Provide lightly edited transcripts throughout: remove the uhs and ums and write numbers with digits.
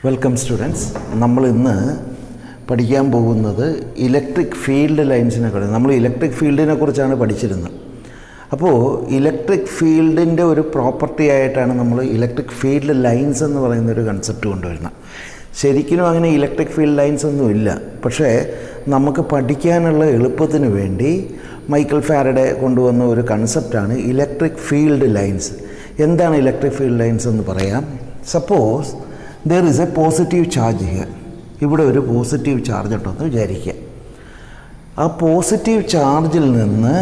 Welcome students. നമ്മൾ ഇന്ന് പഠിക്കാൻ പോകുന്നത് ഇലക്ട്രിക് ഫീൽഡ് ലൈൻസിനെ കുറിച്ച്. നമ്മൾ ഇലക്ട്രിക് ഫീൽഡിനെ കുറിച്ചാണ് പഠിച്ചിരുന്നത്. അപ്പോൾ ഇലക്ട്രിക് ഫീൽഡിൻ്റെ ഒരു പ്രോപ്പർട്ടി ആയിട്ടാണ് നമ്മൾ ഇലക്ട്രിക് ഫീൽഡ് ലൈൻസ് എന്ന് പറയുന്ന ഒരു കൺസെപ്റ്റ് കൊണ്ടുവരുന്നത്. ശരിക്കും അങ്ങനെ ഇലക്ട്രിക് ഫീൽഡ് ലൈൻസ് ഒന്നും ഇല്ല. പക്ഷേ നമുക്ക് പഠിക്കാനുള്ള എളുപ്പത്തിന് വേണ്ടി മൈക്കൽ ഫാരഡെ കൊണ്ടുവന്ന ഒരു കൺസെപ്റ്റാണ് ഇലക്ട്രിക് ഫീൽഡ് ലൈൻസ്. എന്താണ് ഇലക്ട്രിക് ഫീൽഡ് ലൈൻസ് എന്ന് പറയാം. Suppose there is a positive charge here. ഇവിടെ ഒരു പോസിറ്റീവ് ചാർജ് ഉണ്ടെന്ന് വിചാരിക്കുക. ആ പോസിറ്റീവ് ചാർജിൽ നിന്ന്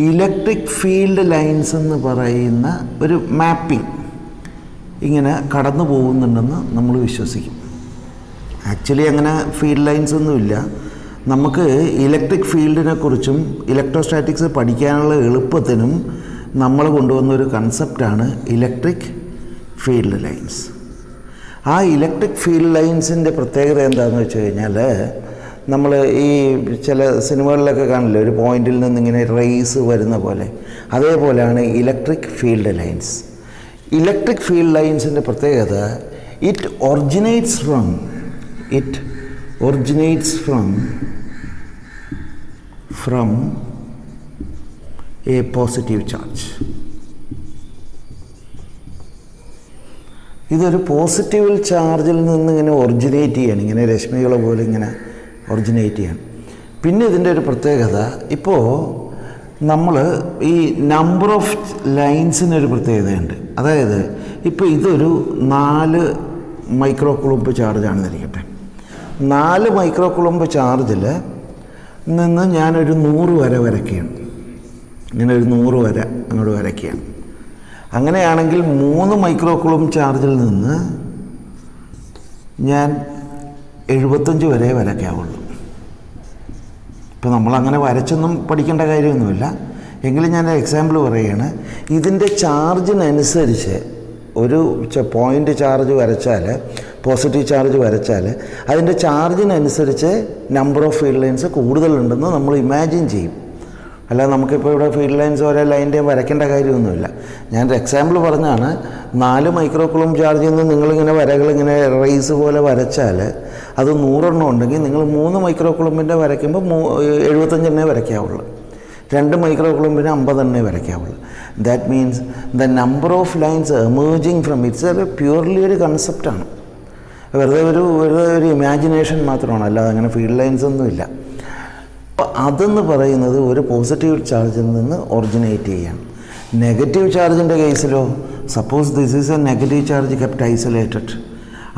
ഇലക്ട്രിക് ഫീൽഡ് ലൈൻസ് എന്ന് പറയുന്ന ഒരു മാപ്പിംഗ് ഇങ്ങനെ കടന്നു പോകുന്നുണ്ടെന്ന് നമ്മൾ വിശ്വസിക്കും. ആക്ച്വലി അങ്ങനെ ഫീൽഡ് ലൈൻസ് ഒന്നുമില്ല. നമുക്ക് ഇലക്ട്രിക് ഫീൽഡിനെ കുറിച്ചും ഇലക്ട്രോസ്റ്റാറ്റിക്സ് പഠിക്കാനുള്ള എളുപ്പത്തിനും നമ്മൾ കൊണ്ടുവന്നൊരു കൺസെപ്റ്റാണ് ഇലക്ട്രിക് ഫീൽഡ് ലൈൻസ്. ആ ഇലക്ട്രിക് ഫീൽഡ് ലൈൻസിൻ്റെ പ്രത്യേകത എന്താണെന്ന് വെച്ച് കഴിഞ്ഞാൽ, നമ്മൾ ഈ ചില സിനിമകളിലൊക്കെ കാണില്ലേ, ഒരു പോയിന്റിൽ നിന്ന് ഇങ്ങനെ റേസ് വരുന്ന പോലെ, അതേപോലെയാണ് electric field lines. Electric field ലൈൻസിൻ്റെ പ്രത്യേകത it originates from a positive charge. ഇതൊരു പോസിറ്റീവ് ചാർജിൽ നിന്ന് ഇങ്ങനെ ഒറിജിനേറ്റ് ചെയ്യണം, ഇങ്ങനെ രശ്മികളെ പോലെ ഇങ്ങനെ ഒറിജിനേറ്റ് ചെയ്യണം. പിന്നെ ഇതിൻ്റെ ഒരു പ്രത്യേകത, ഇപ്പോൾ നമ്മൾ ഈ നമ്പർ ഓഫ് ലൈൻസിനൊരു പ്രത്യേകതയുണ്ട്. അതായത് ഇപ്പോൾ ഇതൊരു 4 മൈക്രോ കുളമ്പ് ചാർജാണെന്നിരിക്കട്ടെ. 4 മൈക്രോ കുളമ്പ് ചാർജിൽ നിന്ന് ഞാനൊരു 100 വര വരയ്ക്കുകയാണ്. ഇങ്ങനെ ഒരു 100 വര അങ്ങോട്ട് വരയ്ക്കുകയാണ്. അങ്ങനെയാണെങ്കിൽ 3 മൈക്രോ കുളമ്പ് ചാർജിൽ നിന്ന് ഞാൻ 75 വരെ വരയ്ക്കാവുള്ളൂ. ഇപ്പോൾ നമ്മളങ്ങനെ വരച്ചൊന്നും പഠിക്കേണ്ട കാര്യമൊന്നുമില്ല. എങ്കിലും ഞാൻ എക്സാമ്പിൾ പറയുകയാണ്. ഇതിൻ്റെ ചാർജിനനുസരിച്ച് ഒരു പോയിൻ്റ് ചാർജ് വരച്ചാൽ, പോസിറ്റീവ് ചാർജ് വരച്ചാൽ, അതിൻ്റെ ചാർജിനനുസരിച്ച് നമ്പർ ഓഫ് ഫീൽഡ് ലൈൻസ് കൂടുതലുണ്ടെന്ന് നമ്മൾ ഇമാജിൻ ചെയ്യും. അല്ലാതെ നമുക്കിപ്പോൾ ഇവിടെ ഫീൽഡ് ലൈൻസ് ഓരോ ലൈൻ്റെയും വരയ്ക്കേണ്ട കാര്യമൊന്നുമില്ല. ഞാനൊരു എക്സാമ്പിൾ പറഞ്ഞാണ്. 4 മൈക്രോ കുളമ്പ് ചാർജിൽ നിന്ന് നിങ്ങളിങ്ങനെ വരകളിങ്ങനെ റേസ് പോലെ വരച്ചാൽ അത് 100 ഉണ്ടെങ്കിൽ നിങ്ങൾ 3 മൈക്രോ കുളമ്പിൻ്റെ വരയ്ക്കുമ്പോൾ 75 വരയ്ക്കാവുള്ളൂ. 2 മൈക്രോ കുളമ്പിന് 50 വരയ്ക്കാവുള്ളൂ. That means the number of lines emerging from it's purely ഒരു കൺസെപ്റ്റാണ്. വെറുതെ ഒരു ഇമാജിനേഷൻ മാത്രമാണ്, അല്ലാതെ അങ്ങനെ ഫീൽഡ് ലൈൻസ് ഒന്നുമില്ല. അപ്പോൾ അതെന്ന് പറയുന്നത് ഒരു പോസിറ്റീവ് ചാർജിൽ നിന്ന് ഒറിജിനേറ്റ് ചെയ്യണം. നെഗറ്റീവ് ചാർജിൻ്റെ കേസിലോ, suppose this is a negative charge kept isolated,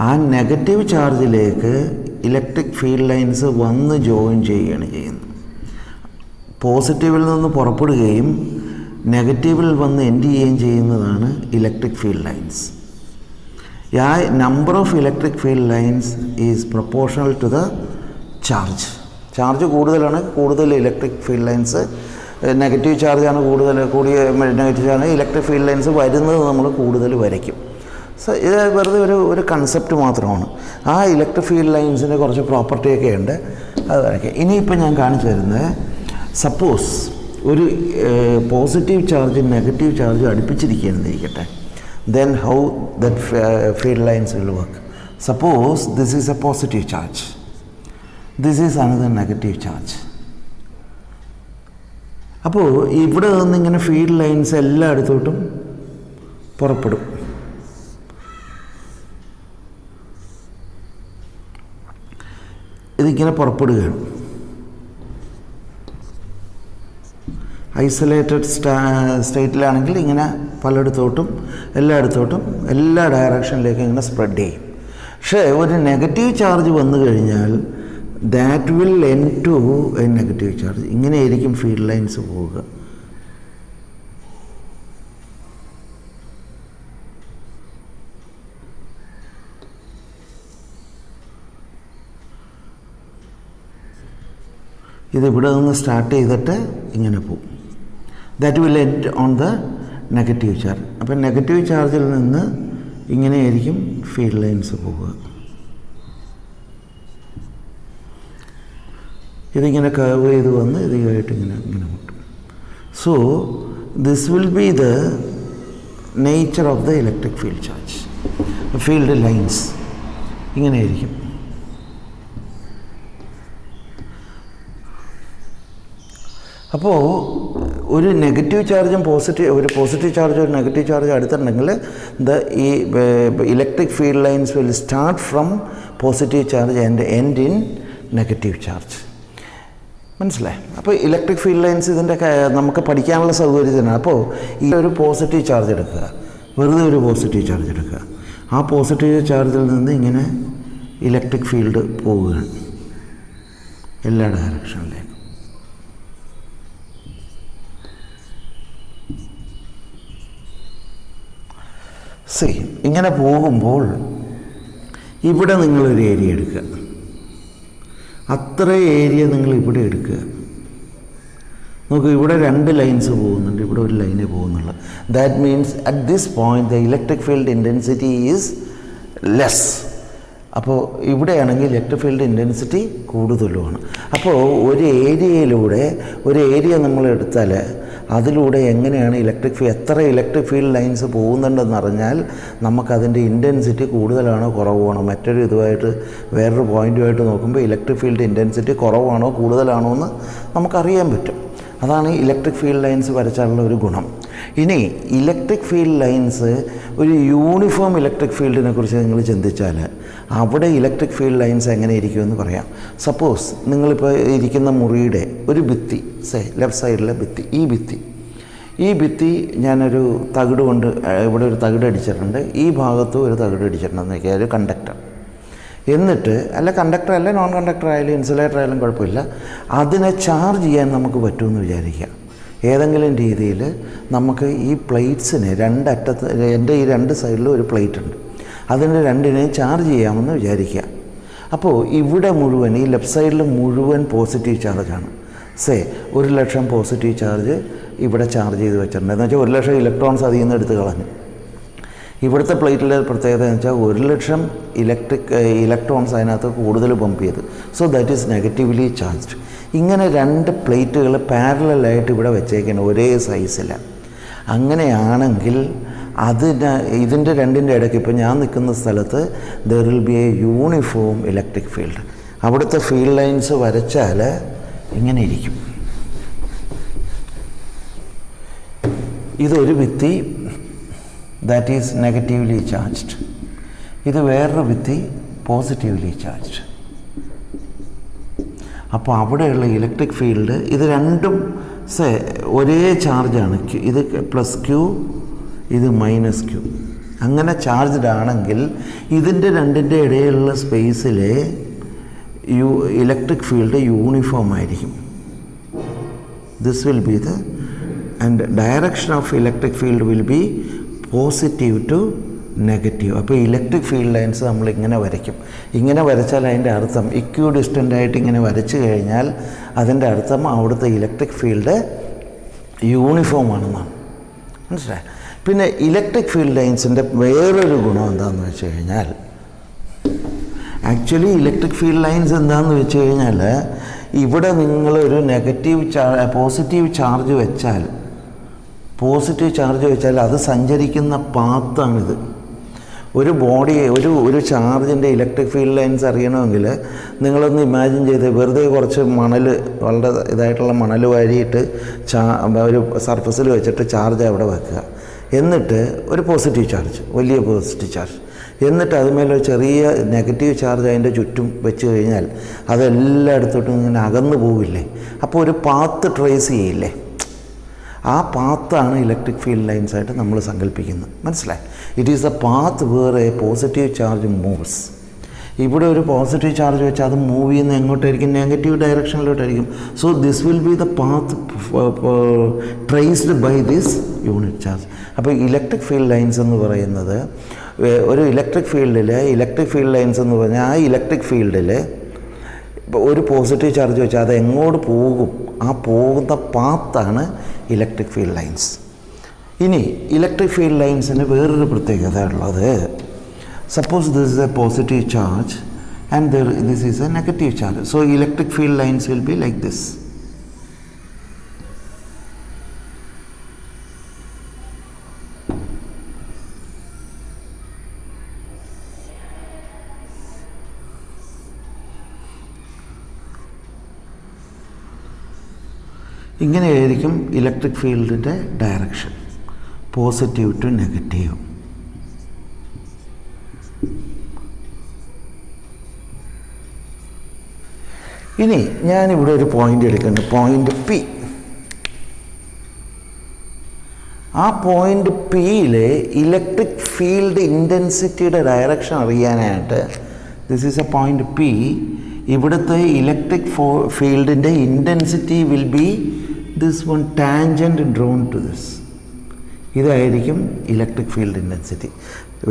ആ നെഗറ്റീവ് ചാർജിലേക്ക് ഇലക്ട്രിക് ഫീൽഡ് ലൈൻസ് വന്ന് ജോയിൻ ചെയ്യുകയാണ് ചെയ്യുന്നത്. പോസിറ്റീവിൽ നിന്ന് പുറപ്പെടുകയും നെഗറ്റീവിൽ വന്ന് എൻഡ് ചെയ്യുകയും ചെയ്യുന്നതാണ് ഇലക്ട്രിക് ഫീൽഡ് ലൈൻസ്. ആ number of electric field lines is proportional to the charge. Charge കൂടുതലാണ്, കൂടുതൽ ഇലക്ട്രിക് ഫീൽഡ് ലൈൻസ്. നെഗറ്റീവ് ചാർജാണ് കൂടിയ negative charge electric field lines വരുന്നത് നമ്മൾ കൂടുതൽ വരയ്ക്കും. സോ ഇത് വെറുതെ ഒരു കൺസെപ്റ്റ് മാത്രമാണ്. ആ ഇലക്ട്രിക് ഫീൽഡ് ലൈൻസിൻ്റെ കുറച്ച് പ്രോപ്പർട്ടിയൊക്കെ ഉണ്ട്, അത് വരയ്ക്കുക. ഇനിയിപ്പോൾ ഞാൻ കാണിച്ചു തരുന്നത്, സപ്പോസ് ഒരു പോസിറ്റീവ് ചാർജും നെഗറ്റീവ് ചാർജും അടുപ്പിച്ചിരിക്കുകയെന്നിരിക്കട്ടെ. then how that field lines will work. Suppose this is a positive charge, this is another negative charge. അപ്പോൾ ഇവിടെ നിന്നിങ്ങനെ ഫീൽഡ് ലൈൻസ് എല്ലായിടത്തോട്ടും പുറപ്പെടും. ഇതിങ്ങനെ പുറപ്പെടുകയാണ്. ഐസൊലേറ്റഡ് സ്റ്റേറ്റിലാണെങ്കിൽ ഇങ്ങനെ പലയിടത്തോട്ടും എല്ലായിടത്തോട്ടും എല്ലാ ഡയറക്ഷനിലേക്കും ഇങ്ങനെ സ്പ്രെഡ് ചെയ്യും. പക്ഷേ ഒരു നെഗറ്റീവ് ചാർജ് വന്നു കഴിഞ്ഞാൽ that will end to a negative charge. ഇങ്ങനെയായിരിക്കും ഫീൽഡ് ലൈൻസ് പോവുക. ഇതിവിടെ നിന്ന് സ്റ്റാർട്ട് ചെയ്തിട്ട് ഇങ്ങനെ പോകും. That will end on the negative charge. അപ്പം നെഗറ്റീവ് ചാർജിൽ നിന്ന് ഇങ്ങനെയായിരിക്കും ഫീൽഡ് ലൈൻസ് പോവുക. ഇതിങ്ങനെ കർവ് ചെയ്ത് വന്ന് ഇതുമായിട്ട് ഇങ്ങനെ മുട്ടും. So this will be the nature of the electric field charge, field lines. ഇങ്ങനെയായിരിക്കും. അപ്പോൾ ഒരു നെഗറ്റീവ് ചാർജും ഒരു പോസിറ്റീവ് ചാർജും ഒരു നെഗറ്റീവ് ചാർജും അടുത്തുണ്ടെങ്കിൽ ഈ electric field lines will start from positive charge and end in negative charge. മനസ്സിലായി? അപ്പോൾ ഇലക്ട്രിക് ഫീൽഡ് ലൈൻസ് ഇതിൻ്റെ നമുക്ക് പഠിക്കാനുള്ള സൗകര്യത്തിനാണ്. അപ്പോൾ ഈ ഒരു പോസിറ്റീവ് ചാർജ് എടുക്കുക, വെറുതെ ഒരു പോസിറ്റീവ് ചാർജ് എടുക്കുക. ആ പോസിറ്റീവ് ചാർജിൽ നിന്ന് ഇങ്ങനെ ഇലക്ട്രിക് ഫീൽഡ് പോവുകയാണ് എല്ലാ ഡയറക്ഷനിലേക്കും. ഇങ്ങനെ പോകുമ്പോൾ ഇവിടെ നിങ്ങളൊരു ഏരിയ എടുക്കുക, അത്ര ഏരിയ നിങ്ങൾ ഇവിടെ എടുക്കുക. നോക്കൂ, ഇവിടെ 2 ലൈൻസ് പോകുന്നുണ്ട്, ഇവിടെ ഒരു ലൈനേ പോകുന്നുള്ളൂ. That means at this point the electric field intensity is less. അപ്പോൾ ഇവിടെയാണെങ്കിൽ ഇലക്ട്രിക് ഫീൽഡ് ഇൻറ്റൻസിറ്റി കൂടുതലുമാണ്. അപ്പോൾ ഒരു ഏരിയ നമ്മൾ എടുത്താൽ അതിലൂടെ എങ്ങനെയാണ് എത്ര ഇലക്ട്രിക് ഫീൽഡ് ലൈൻസ് പോകുന്നുണ്ടെന്ന് അറിഞ്ഞാൽ നമുക്കതിൻ്റെ ഇൻറ്റൻസിറ്റി കൂടുതലാണോ കുറവാണോ, മറ്റൊരു വേറൊരു പോയിൻറ്റുമായിട്ട് നോക്കുമ്പോൾ ഇലക്ട്രിക് ഫീൽഡ് ഇൻറ്റൻസിറ്റി കുറവാണോ കൂടുതലാണോ എന്ന് നമുക്കറിയാൻ പറ്റും. അതാണ് ഇലക്ട്രിക് ഫീൽഡ് ലൈൻസ് വരച്ചാലുള്ള ഒരു ഗുണം. ഇനി ഇലക്ട്രിക് ഫീൽഡ് ലൈൻസ്, ഒരു യൂണിഫോം ഇലക്ട്രിക് ഫീൽഡിനെ കുറിച്ച് നിങ്ങൾ ചിന്തിച്ചാൽ അവിടെ ഇലക്ട്രിക് ഫീൽഡ് ലൈൻസ് എങ്ങനെ ഇരിക്കുമെന്ന് പറയാം. സപ്പോസ് നിങ്ങളിപ്പോൾ ഇരിക്കുന്ന മുറിയുടെ ഒരു ഭിത്തി, ലെഫ്റ്റ് സൈഡിലെ ഭിത്തി, ഈ ഭിത്തി ഞാനൊരു തകിട് കൊണ്ട് ഇവിടെ ഒരു തകിട് അടിച്ചിട്ടുണ്ട്, ഈ ഭാഗത്തും ഒരു തകിട് അടിച്ചിട്ടുണ്ടെന്ന് വയ്ക്കുക, ഒരു കണ്ടക്ടർ. എന്നിട്ട് കണ്ടക്ടർ അല്ല നോൺ കണ്ടക്ടർ ആയാലും ഇൻസുലേറ്റർ ആയാലും കുഴപ്പമില്ല, അതിനെ ചാർജ് ചെയ്യാൻ നമുക്ക് പറ്റുമെന്ന് വിചാരിക്കുക. ഏതെങ്കിലും രീതിയിൽ നമുക്ക് ഈ പ്ലേറ്റ്സിനെ എൻ്റെ ഈ 2 സൈഡിലും ഒരു പ്ലേറ്റ് ഉണ്ട്, അതിന് 2നെയും ചാർജ് ചെയ്യാമെന്ന് വിചാരിക്കുക. അപ്പോൾ ഇവിടെ മുഴുവൻ, ഈ ലെഫ്റ്റ് സൈഡിൽ മുഴുവൻ പോസിറ്റീവ് ചാർജാണ്. 1,00,000 പോസിറ്റീവ് ചാർജ് ഇവിടെ ചാർജ് ചെയ്ത് വെച്ചിട്ടുണ്ട്. എന്ന് വെച്ചാൽ 1,00,000 ഇലക്ട്രോൺസ് അതിൽ നിന്ന് എടുത്ത് കളഞ്ഞു. ഇവിടുത്തെ പ്ലേറ്റിലെ പ്രത്യേകത എന്ന് വെച്ചാൽ 1,00,000 ഇലക്ട്രോൺസ് അതിനകത്ത് കൂടുതൽ പമ്പ് ചെയ്ത്. So that is negatively charged. ഇങ്ങനെ 2 പ്ലേറ്റുകൾ പാരലലായിട്ട് ഇവിടെ വെച്ചേക്കാണ് ഒരേ സൈസിൽ. അങ്ങനെയാണെങ്കിൽ ഇതിൻ്റെ 2ൻ്റെ ഇടയ്ക്ക് ഇപ്പോൾ ഞാൻ നിൽക്കുന്ന സ്ഥലത്ത് there will be A uniform electric field. അവിടുത്തെ ഫീൽഡ് ലൈൻസ് വരച്ചാൽ ഇങ്ങനെ ഇരിക്കും. ഇതൊരു ഭിത്തി, ദാറ്റ് ഈസ് നെഗറ്റീവ്ലി ചാർജ്ഡ്. ഇത് വേറൊരു ഭിത്തി, പോസിറ്റീവ്ലി ചാർജ്ഡ്. അപ്പോൾ അവിടെയുള്ള ഇലക്ട്രിക് ഫീൽഡ്, ഇത് രണ്ടും ഒരേ ചാർജാണ്. ഇത് +Q, ഇത് -Q. അങ്ങനെ ചാർജ്ഡ് ആണെങ്കിൽ ഇതിൻ്റെ 2ൻ്റെ ഇടയിലുള്ള സ്പേസിലെ ഇലക്ട്രിക് ഫീൽഡ് യൂണിഫോം ആയിരിക്കും. This will be and direction of electric field will be positive to negative. അപ്പോൾ ഇലക്ട്രിക് ഫീൽഡ് ലൈൻസ് നമ്മൾ ഇങ്ങനെ വരയ്ക്കും. ഇങ്ങനെ വരച്ചാൽ അതിൻ്റെ അർത്ഥം ഇക്വി ഡിസ്റ്റൻ്റായിട്ട് ഇങ്ങനെ വരച്ചു കഴിഞ്ഞാൽ അതിൻ്റെ അർത്ഥം അവിടുത്തെ ഇലക്ട്രിക് ഫീൽഡ് യൂണിഫോം ആണെന്നാണ്. മനസ്സിലായി? പിന്നെ ഇലക്ട്രിക് ഫീൽഡ് ലൈൻസിൻ്റെ വേറൊരു ഗുണം എന്താണെന്ന് വെച്ച് കഴിഞ്ഞാൽ, ആക്ച്വലി ഇലക്ട്രിക് ഫീൽഡ് ലൈൻസ് എന്താണെന്ന് വെച്ച് കഴിഞ്ഞാൽ, ഇവിടെ നിങ്ങളൊരു പോസിറ്റീവ് ചാർജ് വെച്ചാൽ അത് സഞ്ചരിക്കുന്ന പാത്താണിത്. ഒരു ഒരു ചാർജിൻ്റെ ഇലക്ട്രിക് ഫീൽഡ് ലൈൻസ് അറിയണമെങ്കിൽ നിങ്ങളൊന്ന് ഇമാജിൻ ചെയ്ത് വെറുതെ കുറച്ച് വളരെ ഇതായിട്ടുള്ള മണൽ വാരിയിട്ട് ഒരു സർഫസിൽ വെച്ചിട്ട് ചാർജ് അവിടെ വെക്കുക. എന്നിട്ട് ഒരു പോസിറ്റീവ് ചാർജ്, വലിയ പോസിറ്റീവ് ചാർജ്, എന്നിട്ട് അതുമേലെ ചെറിയ നെഗറ്റീവ് ചാർജ് അതിൻ്റെ ചുറ്റും വെച്ച് കഴിഞ്ഞാൽ അതെല്ലായിടത്തോട്ടും ഇങ്ങനെ അകന്നു പോവില്ലേ? അപ്പോൾ ഒരു പാത്ത് ട്രേസ് ചെയ്യില്ലേ? ആ പാത്താണ് ഇലക്ട്രിക് ഫീൽഡ് ലൈൻസായിട്ട് നമ്മൾ സങ്കല്പിക്കുന്നത്. മനസ്സിലായി? It is a path where a positive charge moves. ഇവിടെ ഒരു പോസിറ്റീവ് ചാർജ് വെച്ച് അത് മൂവ് ചെയ്യുന്ന എങ്ങോട്ടായിരിക്കും? നെഗറ്റീവ് ഡയറക്ഷനിലോട്ടായിരിക്കും. So this will be the path traced by this unit charge. അപ്പോൾ ഇലക്ട്രിക് ഫീൽഡ് ലൈൻസ് എന്ന് പറയുന്നത് ഒരു ഇലക്ട്രിക് ഫീൽഡ് ലൈൻസ് എന്ന് പറഞ്ഞാൽ ആ ഇലക്ട്രിക് ഫീൽഡിൽ ഒരു പോസിറ്റീവ് ചാർജ് വെച്ചാൽ അത് എങ്ങോട്ട് പോകും, ആ പോകുന്ന പാത്താണ് ഇലക്ട്രിക് ഫീൽഡ് ലൈൻസ്. ഇനി ഇലക്ട്രിക് ഫീൽഡ് ലൈൻസിന് വേറൊരു പ്രത്യേകത ഉള്ളത്, suppose this is a positive charge and this is a negative charge. So electric field lines will be like this. ഇങ്ങനെയായിരിക്കും ഇലക്ട്രിക് ഫീൽഡിൻ്റെ ഡയറക്ഷൻ, പോസിറ്റീവ് ടു നെഗറ്റീവ്. ഇനി ഞാനിവിടെ ഒരു പോയിൻ്റ് എടുക്കുന്നു, പോയിൻ്റ് പി. ആ പോയിൻ്റ് പിയിലെ ഇലക്ട്രിക് ഫീൽഡ് ഇൻറ്റൻസിറ്റിയുടെ direction അറിയാനായിട്ട്, this is a point P, ഇവിടുത്തെ ഇലക്ട്രിക് ഫീൽഡിൻ്റെ intensity will be this one tangent drawn to this. ഇതായിരിക്കും ഇലക്ട്രിക് ഫീൽഡ് ഇൻറ്റൻസിറ്റി.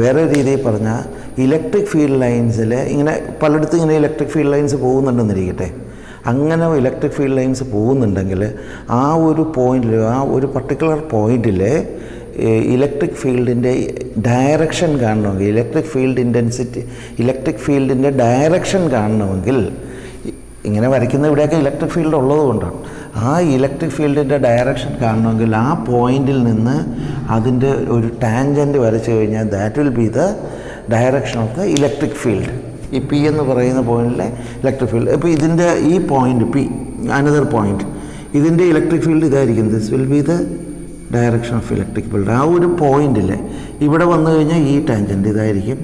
വേറെ രീതിയിൽ പറഞ്ഞാൽ ഇലക്ട്രിക് ഫീൽഡ് ലൈൻസിൽ ഇങ്ങനെ പലയിടത്തും ഇങ്ങനെ ഇലക്ട്രിക് ഫീൽഡ് ലൈൻസ് പോകുന്നുണ്ടെന്നിരിക്കട്ടെ. അങ്ങനെ ഇലക്ട്രിക് ഫീൽഡ് ലൈൻസ് പോകുന്നുണ്ടെങ്കിൽ ആ ഒരു പോയിന്റിൽ, ആ ഒരു പർട്ടിക്കുലർ പോയിന്റിൽ ഇലക്ട്രിക് ഫീൽഡിൻ്റെ ഡയറക്ഷൻ കാണണമെങ്കിൽ, ഇലക്ട്രിക് ഫീൽഡ് ഇൻറ്റൻസിറ്റി, ഇലക്ട്രിക് ഫീൽഡിൻ്റെ ഡയറക്ഷൻ കാണണമെങ്കിൽ, ഇങ്ങനെ വരയ്ക്കുന്ന ഇവിടെയൊക്കെ ഇലക്ട്രിക് ഫീൽഡ് ഉള്ളതുകൊണ്ടാണ്, ആ ഇലക്ട്രിക് ഫീൽഡിൻ്റെ ഡയറക്ഷൻ കാണണമെങ്കിൽ ആ പോയിന്റിൽ നിന്ന് അതിൻ്റെ ഒരു ടാൻജൻറ്റ് വരച്ചു കഴിഞ്ഞാൽ that will be the direction of the electric field. ഈ പി എന്ന് പറയുന്ന പോയിന്റിലെ ഇലക്ട്രിക് ഫീൽഡ്. ഇപ്പോൾ ഇതിൻ്റെ ഈ പോയിന്റ് പി, അനദർ പോയിന്റ്, ഇതിൻ്റെ ഇലക്ട്രിക് ഫീൽഡ് ഇതായിരിക്കും. This will be the direction of electric field. ആ ഒരു പോയിന്റിൽ ഇവിടെ വന്നു കഴിഞ്ഞാൽ ഈ ടാൻജൻറ്റ് ഇതായിരിക്കും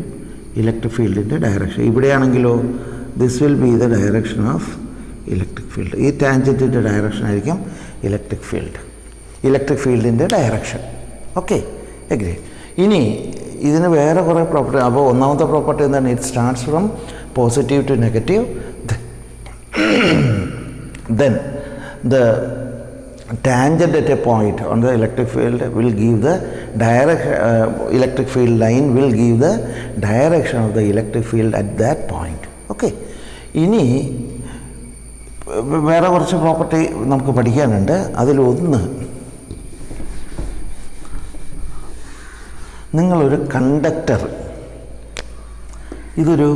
ഇലക്ട്രിക് ഫീൽഡിൻ്റെ ഡയറക്ഷൻ. ഇവിടെയാണെങ്കിലോ this will be the direction of electric field. ഈ ടാൻജൻറ്റിൻ്റെ ഡയറക്ഷൻ ആയിരിക്കും ഇലക്ട്രിക് ഫീൽഡ്, ഇലക്ട്രിക് ഫീൽഡിൻ്റെ ഡയറക്ഷൻ. Okay, agree. ഇനി ഇതിന് വേറെ കുറേ പ്രോപ്പർട്ടി. അപ്പോൾ ഒന്നാമത്തെ പ്രോപ്പർട്ടി എന്താണ്? It starts from positive to negative. Then the tangent at a point on the electric field will give the electric field line will give the direction of the electric field at that point. Okay, ഇനി വേറെ കുറച്ച് property നമുക്ക് പഠിക്കാനുണ്ട്. അതിലൊന്ന്, നിങ്ങളൊരു conductor, ഇതൊരു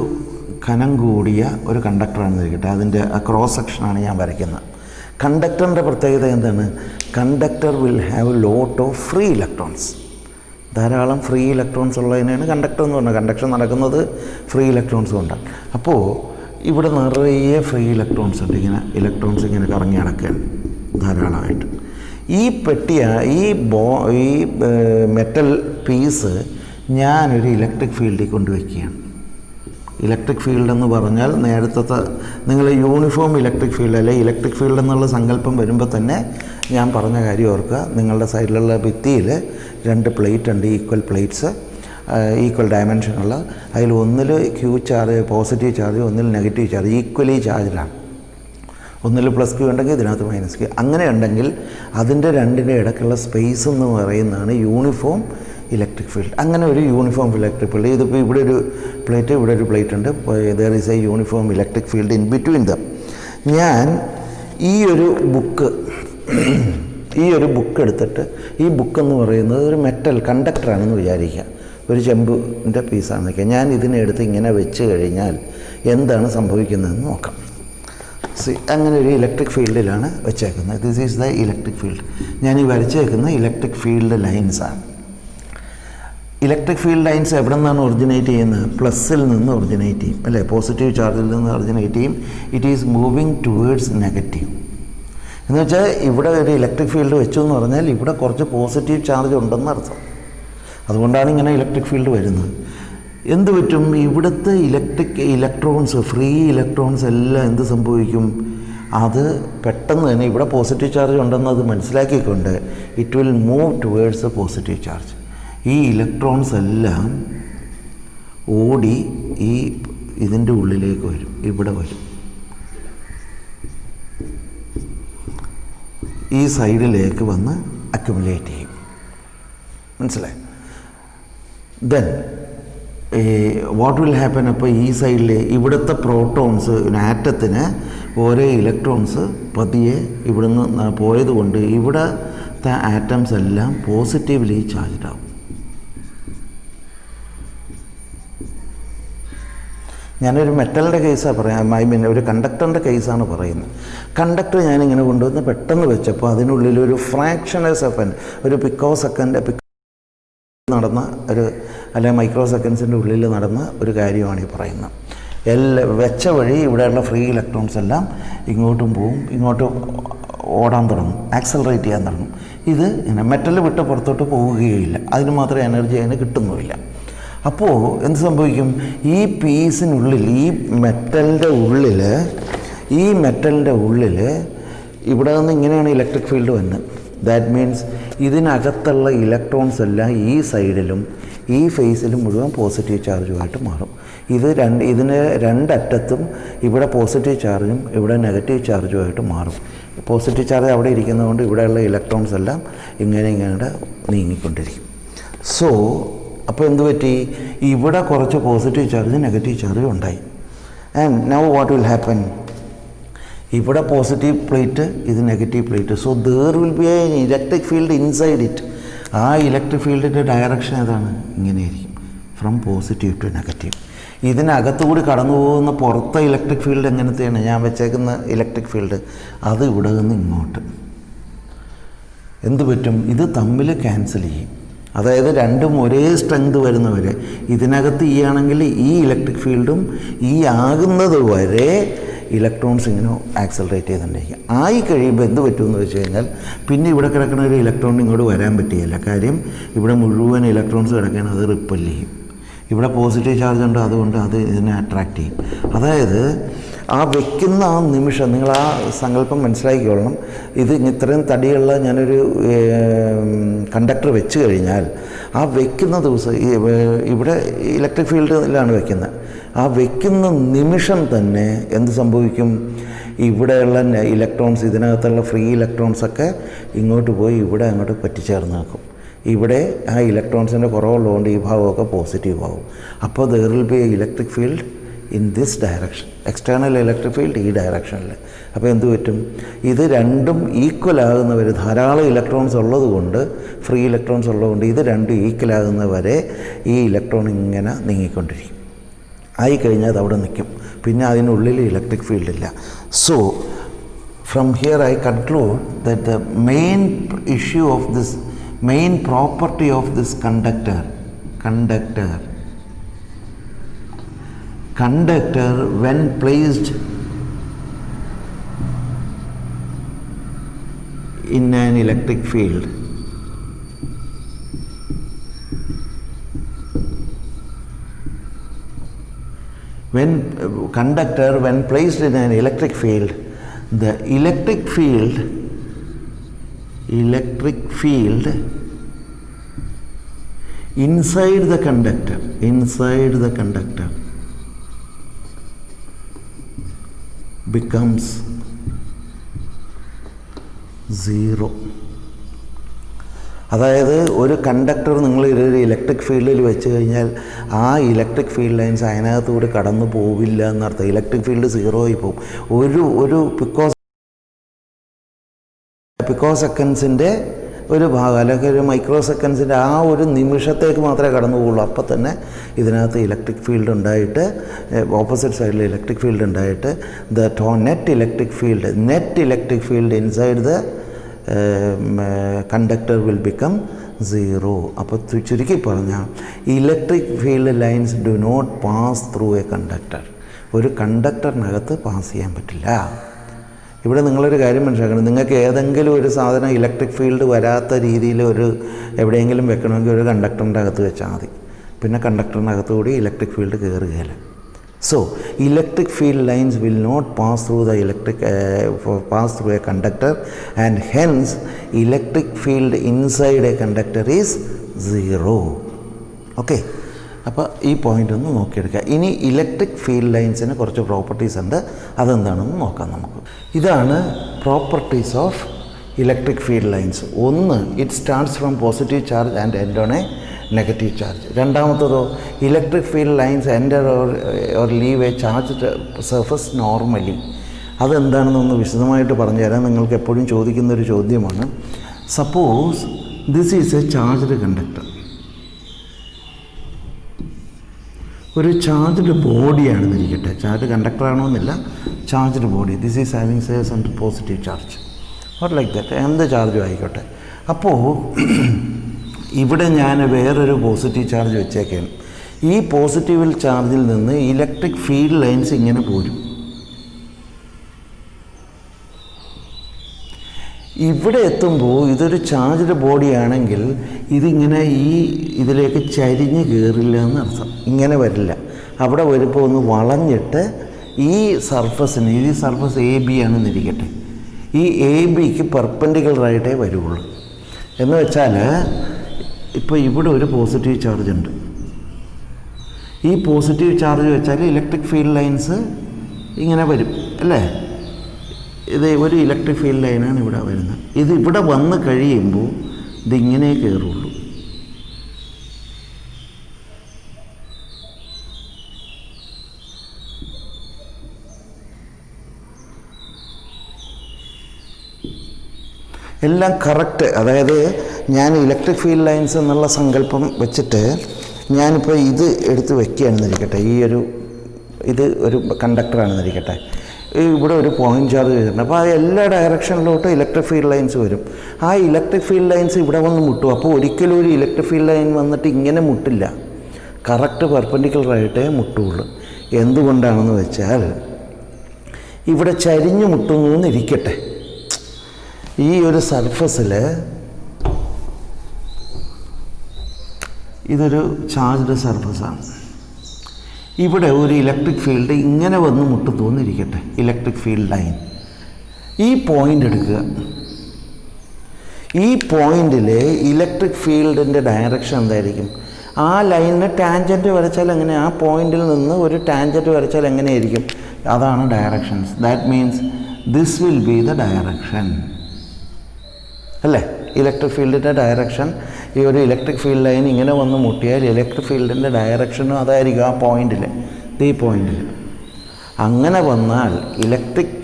കനം കൂടിയ ഒരു കണ്ടക്ടറാണെന്ന് ഇരിക്കട്ടെ, അതിൻ്റെ ആ ക്രോസ് സെക്ഷനാണ് ഞാൻ വരയ്ക്കുന്നത്. കണ്ടക്ടറിൻ്റെ പ്രത്യേകത എന്താണ്? Conductor will have lot of free electrons. ധാരാളം ഫ്രീ ഇലക്ട്രോൺസ് ഉള്ളതിനാണ് കണ്ടക്ടർ എന്ന് പറഞ്ഞാൽ. കണ്ടക്ഷൻ നടക്കുന്നത് ഫ്രീ ഇലക്ട്രോൺസ് കൊണ്ടാണ്. അപ്പോൾ ഇവിടെ നിറയെ ഫ്രീ ഇലക്ട്രോൺസ് ഉണ്ട്. ഇങ്ങനെ ഇലക്ട്രോൺസ് ഇങ്ങനെ കറങ്ങി നടക്കുകയാണ് ധാരാളമായിട്ട്. ഈ ഈ മെറ്റൽ പീസ് ഞാനൊരു ഇലക്ട്രിക് ഫീൽഡിൽ കൊണ്ടുവയ്ക്കുകയാണ്. ഇലക്ട്രിക് ഫീൽഡ് എന്ന് പറഞ്ഞാൽ നേരത്തെ നിങ്ങൾ യൂണിഫോം ഇലക്ട്രിക് ഫീൽഡ്, അല്ലെങ്കിൽ ഇലക്ട്രിക് ഫീൽഡ് എന്നുള്ള സങ്കല്പം വരുമ്പോൾ തന്നെ ഞാൻ പറഞ്ഞ കാര്യം ഓർക്കുക. നിങ്ങളുടെ സൈഡിലുള്ള ഭിത്തിയിൽ 2 പ്ലേറ്റ് ഉണ്ട്, ഈക്വൽ പ്ലേറ്റ്സ്, ഈക്വൽ ഡയമെൻഷനുള്ള. അതിൽ ഒന്നിൽ ക്യൂ ചാർജ്, പോസിറ്റീവ് ചാർജ്, ഒന്നിൽ നെഗറ്റീവ് ചാർജ്, ഈക്വലി ചാർജിലാണ്. ഒന്നിൽ പ്ലസ് ക്യൂ ഉണ്ടെങ്കിൽ ഇതിനകത്ത് മൈനസ് ക്യൂ. അങ്ങനെ ഉണ്ടെങ്കിൽ അതിൻ്റെ രണ്ടിൻ്റെ ഇടയ്ക്കുള്ള സ്പേസ് എന്ന് പറയുന്നതാണ് യൂണിഫോം ഇലക്ട്രിക് ഫീൽഡ്. അങ്ങനെ ഒരു യൂണിഫോം ഇലക്ട്രിക് ഫീൽഡ്. ഇതിപ്പോൾ ഇവിടെ ഒരു പ്ലേറ്റ്, ഇവിടെ ഒരു പ്ലേറ്റ് ഉണ്ട്. There is A uniform electric field in between them. ഞാൻ ഈ ഒരു ബുക്ക് എടുത്തിട്ട്, ഈ ബുക്ക് എന്ന് പറയുന്നത് ഒരു മെറ്റൽ കണ്ടക്ടറാണെന്ന് വിചാരിക്കുക, ഒരു ചെമ്പിൻ്റെ പീസാണെന്ന് വയ്ക്കുക. ഞാൻ ഇതിനെ എടുത്ത് ഇങ്ങനെ വെച്ച് കഴിഞ്ഞാൽ എന്താണ് സംഭവിക്കുന്നതെന്ന് നോക്കാം. അങ്ങനെ ഒരു ഇലക്ട്രിക് ഫീൽഡിലാണ് വെച്ചേക്കുന്നത്. This is the electric field. ഞാൻ ഈ വരച്ചേക്കുന്ന ഇലക്ട്രിക് ഫീൽഡ് ലൈൻസാണ്. ഇലക്ട്രിക് ഫീൽഡ് ലൈൻസ് എവിടെ നിന്നാണ് ഒറിജിനേറ്റ് ചെയ്യുന്നത്? പ്ലസ്സിൽ നിന്ന് ഒറിജിനേറ്റ് ചെയ്യും, അല്ലേ? പോസിറ്റീവ് ചാർജിൽ നിന്ന് ഒറിജിനേറ്റ് ചെയ്യും. It is moving towards negative. എന്ന് വെച്ചാൽ ഇവിടെ ഒരു ഇലക്ട്രിക് ഫീൽഡ് വെച്ചു എന്ന് പറഞ്ഞാൽ ഇവിടെ കുറച്ച് പോസിറ്റീവ് ചാർജ് ഉണ്ടെന്ന് അർത്ഥം. അതുകൊണ്ടാണ് ഇങ്ങനെ ഇലക്ട്രിക് ഫീൽഡ് വരുന്നത്. എന്ത് പറ്റും? ഇവിടുത്തെ ഇലക്ട്രോൺസ്, ഫ്രീ ഇലക്ട്രോൺസ് എല്ലാം എന്ത് സംഭവിക്കും? അത് പെട്ടെന്ന് തന്നെ ഇവിടെ പോസിറ്റീവ് ചാർജ് ഉണ്ടെന്നത് മനസ്സിലാക്കിക്കൊണ്ട് it will move towards positive charge. ഈ ഇലക്ട്രോൺസ് എല്ലാം ഓടി ഇതിൻ്റെ ഉള്ളിലേക്ക് വരും, ഇവിടെ വരും, ഈ സൈഡിലേക്ക് വന്ന് അക്യുമുലേറ്റ് ചെയ്യും. മനസ്സിലായി? Then what will happen? അപ്പോൾ ഈ സൈഡിൽ ഇവിടുത്തെ പ്രോട്ടോൺസ്, ആറ്റത്തിന് ഓരോ ഇലക്ട്രോൺസ് പതിയെ ഇവിടുന്ന് പോയതുകൊണ്ട് ഇവിടുത്തെ ആറ്റംസ് എല്ലാം പോസിറ്റീവ്ലി ചാർജ്ഡ് ആവും. ഞാനൊരു മെറ്റലിൻ്റെ കേസാണ് പറയാം, ഒരു കണ്ടക്ടറിൻ്റെ കേസാണ് പറയുന്നത്. കണ്ടക്ടർ ഞാനിങ്ങനെ കൊണ്ടുവന്ന് പെട്ടെന്ന് വെച്ചപ്പോൾ അതിനുള്ളിൽ ഒരു ഫ്രാക്ഷൻ സെക്കൻഡ്, ഒരു പിക്കോ സെക്കൻഡ് നടന്ന അല്ലെങ്കിൽ മൈക്രോ സെക്കൻഡ്സിൻ്റെ ഉള്ളിൽ നടന്ന ഒരു കാര്യമാണ് ഈ പറയുന്നത്. വെച്ച വഴി ഇവിടെയുള്ള ഫ്രീ ഇലക്ട്രോൺസ് എല്ലാം ഇങ്ങോട്ടും പോവും, ഇങ്ങോട്ട് ഓടാൻ തുടങ്ങും, ആക്സലറേറ്റ് ചെയ്യാൻ തുടങ്ങും. ഇത് ഇങ്ങനെ മെറ്റൽ വിട്ട് പുറത്തോട്ട് പോവുകയില്ല, അതിന് മാത്രം എനർജി അതിന് കിട്ടുന്നുമില്ല. അപ്പോൾ എന്ത് സംഭവിക്കും? ഈ പീസിനുള്ളിൽ, ഈ മെറ്റലിൻ്റെ ഉള്ളിൽ ഇവിടെ നിന്ന് ഇങ്ങനെയാണ് ഇലക്ട്രിക് ഫീൽഡ് വന്നത്. ദാറ്റ് മീൻസ് ഇതിനകത്തുള്ള ഇലക്ട്രോൺസ് എല്ലാം ഈ സൈഡിലും ഈ ഫേസിലും മുഴുവൻ പോസിറ്റീവ് ചാർജുമായിട്ട് മാറും. ഇതിന് രണ്ടറ്റത്തും ഇവിടെ പോസിറ്റീവ് ചാർജും ഇവിടെ നെഗറ്റീവ് ചാർജുമായിട്ട് മാറും. പോസിറ്റീവ് ചാർജ് അവിടെ ഇരിക്കുന്നതുകൊണ്ട് ഇവിടെയുള്ള ഇലക്ട്രോൺസ് എല്ലാം ഇങ്ങനെ നീങ്ങിക്കൊണ്ടിരിക്കും. സോ അപ്പോൾ എന്ത് പറ്റി? ഇവിടെ കുറച്ച് പോസിറ്റീവ് ചാർജ് നെഗറ്റീവ് ചാർജും ഉണ്ടായി. And now what will happen? ഇവിടെ പോസിറ്റീവ് പ്ലേറ്റ്, ഇത് negative plate. So there will be A electric field inside it. ആ ഇലക്ട്രിക് ഫീൽഡിൻ്റെ ഡയറക്ഷൻ ഏതാണ്? ഇങ്ങനെയായിരിക്കും, ഫ്രം പോസിറ്റീവ് ടു നെഗറ്റീവ്. ഇതിനകത്തുകൂടി കടന്നു പോകുന്ന പുറത്തെ ഇലക്ട്രിക് ഫീൽഡ് എങ്ങനത്തെയാണ്? ഞാൻ വെച്ചേക്കുന്ന ഇലക്ട്രിക് ഫീൽഡ് അത് ഇവിടെ നിന്ന് ഇങ്ങോട്ട്. എന്ത് പറ്റും? ഇത് തമ്മിൽ ക്യാൻസൽ ചെയ്യും. അതായത് രണ്ടും ഒരേ സ്ട്രെങ്ത് വരുന്നവരെ, ഇതിനകത്ത് ഈ ആണെങ്കിൽ ഈ ഇലക്ട്രിക് ഫീൽഡും ഈ ആകുന്നത് വരെ ഇലക്ട്രോൺസ് ഇങ്ങനെ ആക്സലറേറ്റ് ചെയ്തുകൊണ്ടിരിക്കുക. ആയി കഴിയുമ്പോൾ എന്ത് പറ്റുമെന്ന് വെച്ച് കഴിഞ്ഞാൽ പിന്നെ ഇവിടെ കിടക്കുന്ന ഒരു ഇലക്ട്രോൺ ഇങ്ങോട്ട് വരാൻ പറ്റുകയില്ല. കാര്യം ഇവിടെ മുഴുവൻ ഇലക്ട്രോൺസ് കിടക്കുകയാണ്, അത് റിപ്പൽ ചെയ്യും. ഇവിടെ പോസിറ്റീവ് ചാർജ് ഉണ്ട്, അതുകൊണ്ട് അത് ഇതിനെ അട്രാക്റ്റ് ചെയ്യും. അതായത് ആ വെക്കുന്ന ആ നിമിഷം നിങ്ങൾ ആ സങ്കല്പം മനസ്സിലാക്കിക്കൊള്ളണം. ഇത് ഇത്രയും തടിയുള്ള ഞാനൊരു കണ്ടക്ടർ വെച്ച് കഴിഞ്ഞാൽ ആ വെക്കുന്ന ദിവസം ഇവിടെ ഇലക്ട്രിക് ഫീൽഡിലാണ് വെക്കുന്നത്. ആ വെക്കുന്ന നിമിഷം തന്നെ എന്ത് സംഭവിക്കും? ഇവിടെയുള്ള ഇലക്ട്രോൺസ്, ഇതിനകത്തുള്ള ഫ്രീ ഇലക്ട്രോൺസൊക്കെ ഇങ്ങോട്ട് പോയി ഇവിടെ അങ്ങോട്ട് പറ്റിച്ചേർന്ന് നിൽക്കും. ഇവിടെ ആ ഇലക്ട്രോൺസിൻ്റെ കുറവുള്ളതുകൊണ്ട് ഈ ഭാഗമൊക്കെ പോസിറ്റീവ് ആവും. അപ്പോൾ there will be A electric field in this direction, external electric field ഈ ഡയറക്ഷനിൽ. അപ്പോൾ എന്ത് പറ്റും? ഇത് രണ്ടും ഈക്വലാകുന്നവർ, ധാരാളം ഇലക്ട്രോൺസ് ഉള്ളതുകൊണ്ട്, ഫ്രീ ഇലക്ട്രോൺസ് ഉള്ളതുകൊണ്ട് ഇത് രണ്ടും ഈക്വലാകുന്നവരെ ഈ ഇലക്ട്രോൺ ഇങ്ങനെ നീങ്ങിക്കൊണ്ടിരിക്കും. ആയിക്കഴിഞ്ഞാൽ അത് അവിടെ നിൽക്കും, പിന്നെ അതിനുള്ളിൽ ഇലക്ട്രിക് ഫീൽഡില്ല. So from here I conclude that the main issue of this, main property of this conductor when placed in an electric field, when placed in an electric field, the electric field inside the conductor becomes zero. അതായത് ഒരു conductor നിങ്ങൾ ഒരു electric ഫീൽഡിൽ വെച്ച് കഴിഞ്ഞാൽ ആ electric field lines അതിനകത്തുകൂടി കടന്നു പോവില്ല എന്നർത്ഥം. ഇലക്ട്രിക് ഫീൽഡ് സീറോ ആയി പോകും. ഒരു പിക്കോ സെക്കൻഡ്സിൻ്റെ ഒരു ഭാഗം, അല്ലെങ്കിൽ ഒരു മൈക്രോ സെക്കൻഡ്സിൻ്റെ ആ ഒരു നിമിഷത്തേക്ക് മാത്രമേ കടന്നു പോകുള്ളൂ. അപ്പോൾ തന്നെ ഇതിനകത്ത് ഇലക്ട്രിക് ഫീൽഡ് ഉണ്ടായിട്ട്, ഓപ്പോസിറ്റ് സൈഡിൽ ഇലക്ട്രിക് ഫീൽഡ് ഉണ്ടായിട്ട്, net electric field inside the conductor will become zero. അപ്പോൾ ചുരുക്കി പറഞ്ഞാൽ electric field lines do not pass through a conductor. ഒരു കണ്ടക്ടറിനകത്ത് പാസ് ചെയ്യാൻ പറ്റില്ല. ഇവിടെ നിങ്ങളൊരു കാര്യം മനസ്സിലാക്കണം. നിങ്ങൾക്ക് ഏതെങ്കിലും ഒരു സാധനം ഇലക്ട്രിക് ഫീൽഡ് വരാത്ത രീതിയിൽ എവിടെയെങ്കിലും വെക്കണമെങ്കിൽ ഒരു കണ്ടക്ടറിൻ്റെ അകത്ത് വെച്ചാൽ മതി. പിന്നെ കണ്ടക്ടറിനകത്ത് കൂടി ഇലക്ട്രിക് ഫീൽഡ് കയറുകയില്ല. So electric field lines will not pass through a conductor and hence electric field inside a conductor is zero. Okay, അപ്പോൾ ഈ പോയിൻ്റ് ഒന്ന് നോക്കിയെടുക്കുക. ഇനി ഇലക്ട്രിക് ഫീൽഡ് ലൈൻസിന് കുറച്ച് പ്രോപ്പർട്ടീസ് ഉണ്ട്, അതെന്താണെന്ന് നോക്കാം നമുക്ക്. ഇതാണ് properties of electric field lines. ഒന്ന്, it starts from positive charge and end on a negative charge. രണ്ടാമത്തതോ, electric field lines enter or leave a charge surface normally. അതെന്താണെന്നൊന്ന് വിശദമായിട്ട് പറഞ്ഞുതരാം. നിങ്ങൾക്ക് എപ്പോഴും ചോദിക്കുന്നൊരു ചോദ്യമാണ്. Suppose this is a charged conductor, ഒരു ചാർജ്ഡ് ബോഡിയാണെന്നിരിക്കട്ടെ. ചാർജ് കണ്ടക്ടർ ആണോന്നില്ല, charged body. This is having say some positive charge or like that, എന്ത് ചാർജും ആയിക്കോട്ടെ. അപ്പോൾ ഇവിടെ ഞാൻ വേറൊരു പോസിറ്റീവ് ചാർജ് വെച്ചേക്കാണ്. ഈ പോസിറ്റീവ് ചാർജിൽ നിന്ന് ഇലക്ട്രിക് ഫീൽഡ് ലൈൻസ് ഇങ്ങനെ പോരും. ഇവിടെ എത്തുമ്പോൾ ഇതൊരു ചാർജ്ഡ് ബോഡി ആണെങ്കിൽ ഇതിങ്ങനെ ഇതിലേക്ക് ചരിഞ്ഞ് കയറില്ല എന്നർത്ഥം. ഇങ്ങനെ വരില്ല. അവിടെ വരുമ്പോൾ ഒന്ന് വളഞ്ഞിട്ട് ഈ സർഫസിന്, ഈ സർഫസ് AB ആണെന്നിരിക്കട്ടെ, ഈ ABക്ക് പെർപെൻഡിക്കുലറായിട്ടേ വരുള്ളൂ. എന്ന് വെച്ചാൽ ഇപ്പോൾ ഇവിടെ ഒരു പോസിറ്റീവ് ചാർജ് ഉണ്ട്. ഈ പോസിറ്റീവ് ചാർജ് വെച്ചാൽ ഇലക്ട്രിക് ഫീൽഡ് ലൈൻസ് ഇങ്ങനെ വരും അല്ലേ? ഇത് ഒരു ഇലക്ട്രിക് ഫീൽഡ് ലൈനാണ് ഇവിടെ വരുന്നത്. ഇത് ഇവിടെ വന്ന് കഴിയുമ്പോൾ ഇതിങ്ങനെ കയറുള്ളൂ. എല്ലാം കറക്റ്റ്. അതായത് ഞാൻ ഇലക്ട്രിക് ഫീൽഡ് ലൈൻസ് എന്നുള്ള സങ്കല്പം വെച്ചിട്ട് ഞാനിപ്പോൾ ഇത് എടുത്ത് വയ്ക്കുകയാണെന്നിരിക്കട്ടെ, ഇത് ഒരു കണ്ടക്ടറാണെന്നിരിക്കട്ടെ, ഇവിടെ ഒരു പോയിൻറ്റ് ചാർജ് വരുന്നുണ്ട്. അപ്പോൾ ആ എല്ലാ ഡയറക്ഷനിലോട്ടും ഇലക്ട്രിക് ഫീൽഡ് ലൈൻസ് വരും. ആ ഇലക്ട്രിക് ഫീൽഡ് ലൈൻസ് ഇവിടെ വന്ന് മുട്ടും. അപ്പോൾ ഒരിക്കലും ഒരു ഇലക്ട്രിക് ഫീൽഡ് ലൈൻ വന്നിട്ട് ഇങ്ങനെ മുട്ടില്ല, കറക്റ്റ് പെർപെൻഡിക്കുലറായിട്ടേ മുട്ടുള്ളൂ. എന്തുകൊണ്ടാണെന്ന് വെച്ചാൽ ഇവിടെ ചരിഞ്ഞു മുട്ടുന്നു എന്നിരിക്കട്ടെ, ഈ ഒരു സർഫസിൽ ഇതൊരു ചാർജ്ഡ് സർഫസാണ്. ഇവിടെ ഒരു ഇലക്ട്രിക് ഫീൽഡ് ഇങ്ങനെ വന്ന് മുട്ടുതോന്നിരിക്കട്ടെ, ഇലക്ട്രിക് ഫീൽഡ് ലൈൻ. ഈ പോയിൻ്റ് എടുക്കുക. ഈ പോയിന്റിൽ ഇലക്ട്രിക് ഫീൽഡിൻ്റെ ഡയറക്ഷൻ എന്തായിരിക്കും? ആ ലൈനിന് ടാൻജൻറ്റ് വരച്ചാൽ എങ്ങനെ, ആ പോയിന്റിൽ നിന്ന് ഒരു ടാൻജൻറ്റ് വരച്ചാൽ എങ്ങനെയായിരിക്കും? അതാണ് directions. That means this will be the direction അല്ലേ? ഇലക്ട്രിക് ഫീൽഡിൻ്റെ ഡയറക്ഷൻ, ഈ ഒരു ഇലക്ട്രിക് ഫീൽഡ് ലൈൻ ഇങ്ങനെ വന്ന് മുട്ടിയാൽ ഇലക്ട്രിക് ഫീൽഡിൻ്റെ ഡയറക്ഷനും അതായിരിക്കും, ആ പോയിന്റിൽ, ഈ പോയിന്റിൽ. അങ്ങനെ വന്നാൽ ഇലക്ട്രിക്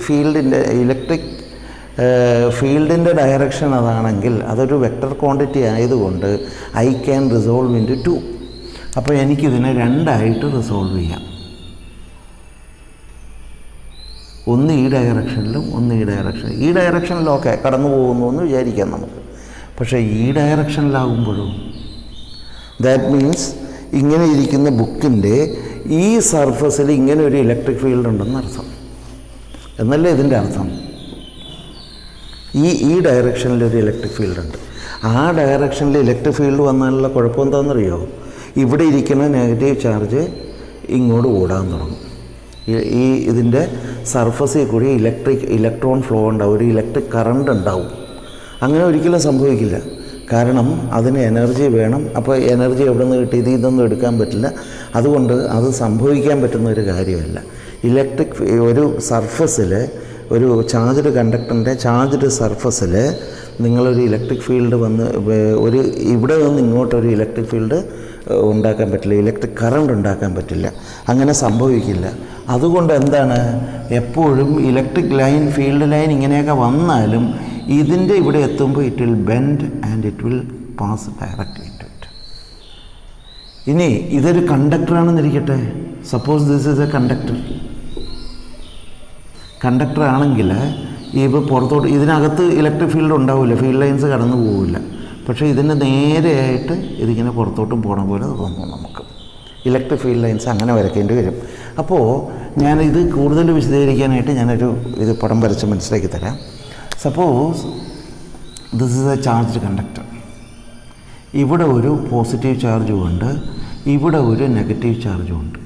ഫീൽഡിൻ്റെ ഡയറക്ഷൻ അതാണെങ്കിൽ അതൊരു വെക്റ്റർ ക്വാണ്ടിറ്റി ആയതുകൊണ്ട് I can resolve into 2. അപ്പോൾ എനിക്കിതിനെ രണ്ടായിട്ട് റിസോൾവ് ചെയ്യാം. ഒന്ന് ഈ ഡയറക്ഷനിലും ഒന്ന് ഈ ഡയറക്ഷനിലും. ഈ ഡയറക്ഷനിലൊക്കെ കടന്നു പോകുന്നു എന്ന് വിചാരിക്കാം നമുക്ക്. പക്ഷേ ഈ ഡയറക്ഷനിലാകുമ്പോഴും ദാറ്റ് മീൻസ് ഇങ്ങനെ ഇരിക്കുന്ന ബുക്കിൻ്റെ ഈ സർഫസിൽ ഇങ്ങനെ ഒരു ഇലക്ട്രിക് ഫീൽഡ് ഉണ്ടെന്ന് അർത്ഥം. എന്നല്ലേ ഇതിൻ്റെ അർത്ഥം? ഈ ഡയറക്ഷനിൽ ഒരു ഇലക്ട്രിക് ഫീൽഡ് ഉണ്ട്. ആ ഡയറക്ഷനിൽ ഇലക്ട്രിക് ഫീൽഡ് വന്നാലുള്ള കുഴപ്പം എന്താണെന്നറിയോ? ഇവിടെ ഇരിക്കുന്ന നെഗറ്റീവ് ചാർജ് ഇങ്ങോട്ട് ഓടാൻ തുടങ്ങും. ഇതിൻ്റെ സർഫസിൽ കൂടി ഇലക്ട്രോൺ ഫ്ലോ ഉണ്ടാവും, ഒരു ഇലക്ട്രിക് കറണ്ട് ഉണ്ടാവും. അങ്ങനെ ഒരിക്കലും സംഭവിക്കില്ല. കാരണം അതിന് എനർജി വേണം. അപ്പോൾ എനർജി എവിടെ നിന്ന് കിട്ടി? ഇതൊന്നും എടുക്കാൻ പറ്റില്ല. അതുകൊണ്ട് അത് സംഭവിക്കാൻ പറ്റുന്ന ഒരു കാര്യമല്ല. ഒരു സർഫസിൽ, ഒരു ചാർജ്ഡ് കണ്ടക്ടറിൻ്റെ ചാർജ്ഡ് സർഫസിൽ നിങ്ങളൊരു ഇലക്ട്രിക് ഫീൽഡ് വന്ന് ഇവിടെ നിന്ന് ഇങ്ങോട്ടൊരു ഇലക്ട്രിക് ഫീൽഡ് ഉണ്ടാക്കാൻ പറ്റില്ല, ഇലക്ട്രിക് കറണ്ട് ഉണ്ടാക്കാൻ പറ്റില്ല. അങ്ങനെ സംഭവിക്കില്ല. അതുകൊണ്ട് എന്താണ്, എപ്പോഴും ഇലക്ട്രിക് ലൈൻ, ഫീൽഡ് ലൈൻ ഇങ്ങനെയൊക്കെ വന്നാലും ഇതിൻ്റെ ഇവിടെ എത്തുമ്പോൾ it will bend and it will pass directly to it. ഇനി ഇതൊരു കണ്ടക്ടറാണെന്നിരിക്കട്ടെ. Suppose this is a conductor ആണെങ്കിൽ ഇപ്പോൾ പുറത്തോട്ട് ഇതിനകത്ത് ഇലക്ട്രിക് ഫീൽഡ് ഉണ്ടാവില്ല, ഫീൽഡ് ലൈൻസ് കടന്നു പോവില്ല. പക്ഷേ ഇതിൻ്റെ നേരെയായിട്ട് ഇതിങ്ങനെ പുറത്തോട്ടും പോകണ പോലെ തോന്നും നമുക്ക്. ഇലക്ട്രിക് ഫീൽഡ് ലൈൻസ് അങ്ങനെ വരയ്ക്കേണ്ടി വരും. അപ്പോൾ ഞാനിത് കൂടുതൽ വിശദീകരിക്കാനായിട്ട് ഇത് പടം വരച്ച് മനസ്സിലാക്കി തരാം. Suppose this is a charged conductor. ഇവിടെ ഒരു പോസിറ്റീവ് ചാർജും ഉണ്ട്, ഇവിടെ ഒരു നെഗറ്റീവ് ചാർജും ഉണ്ട്.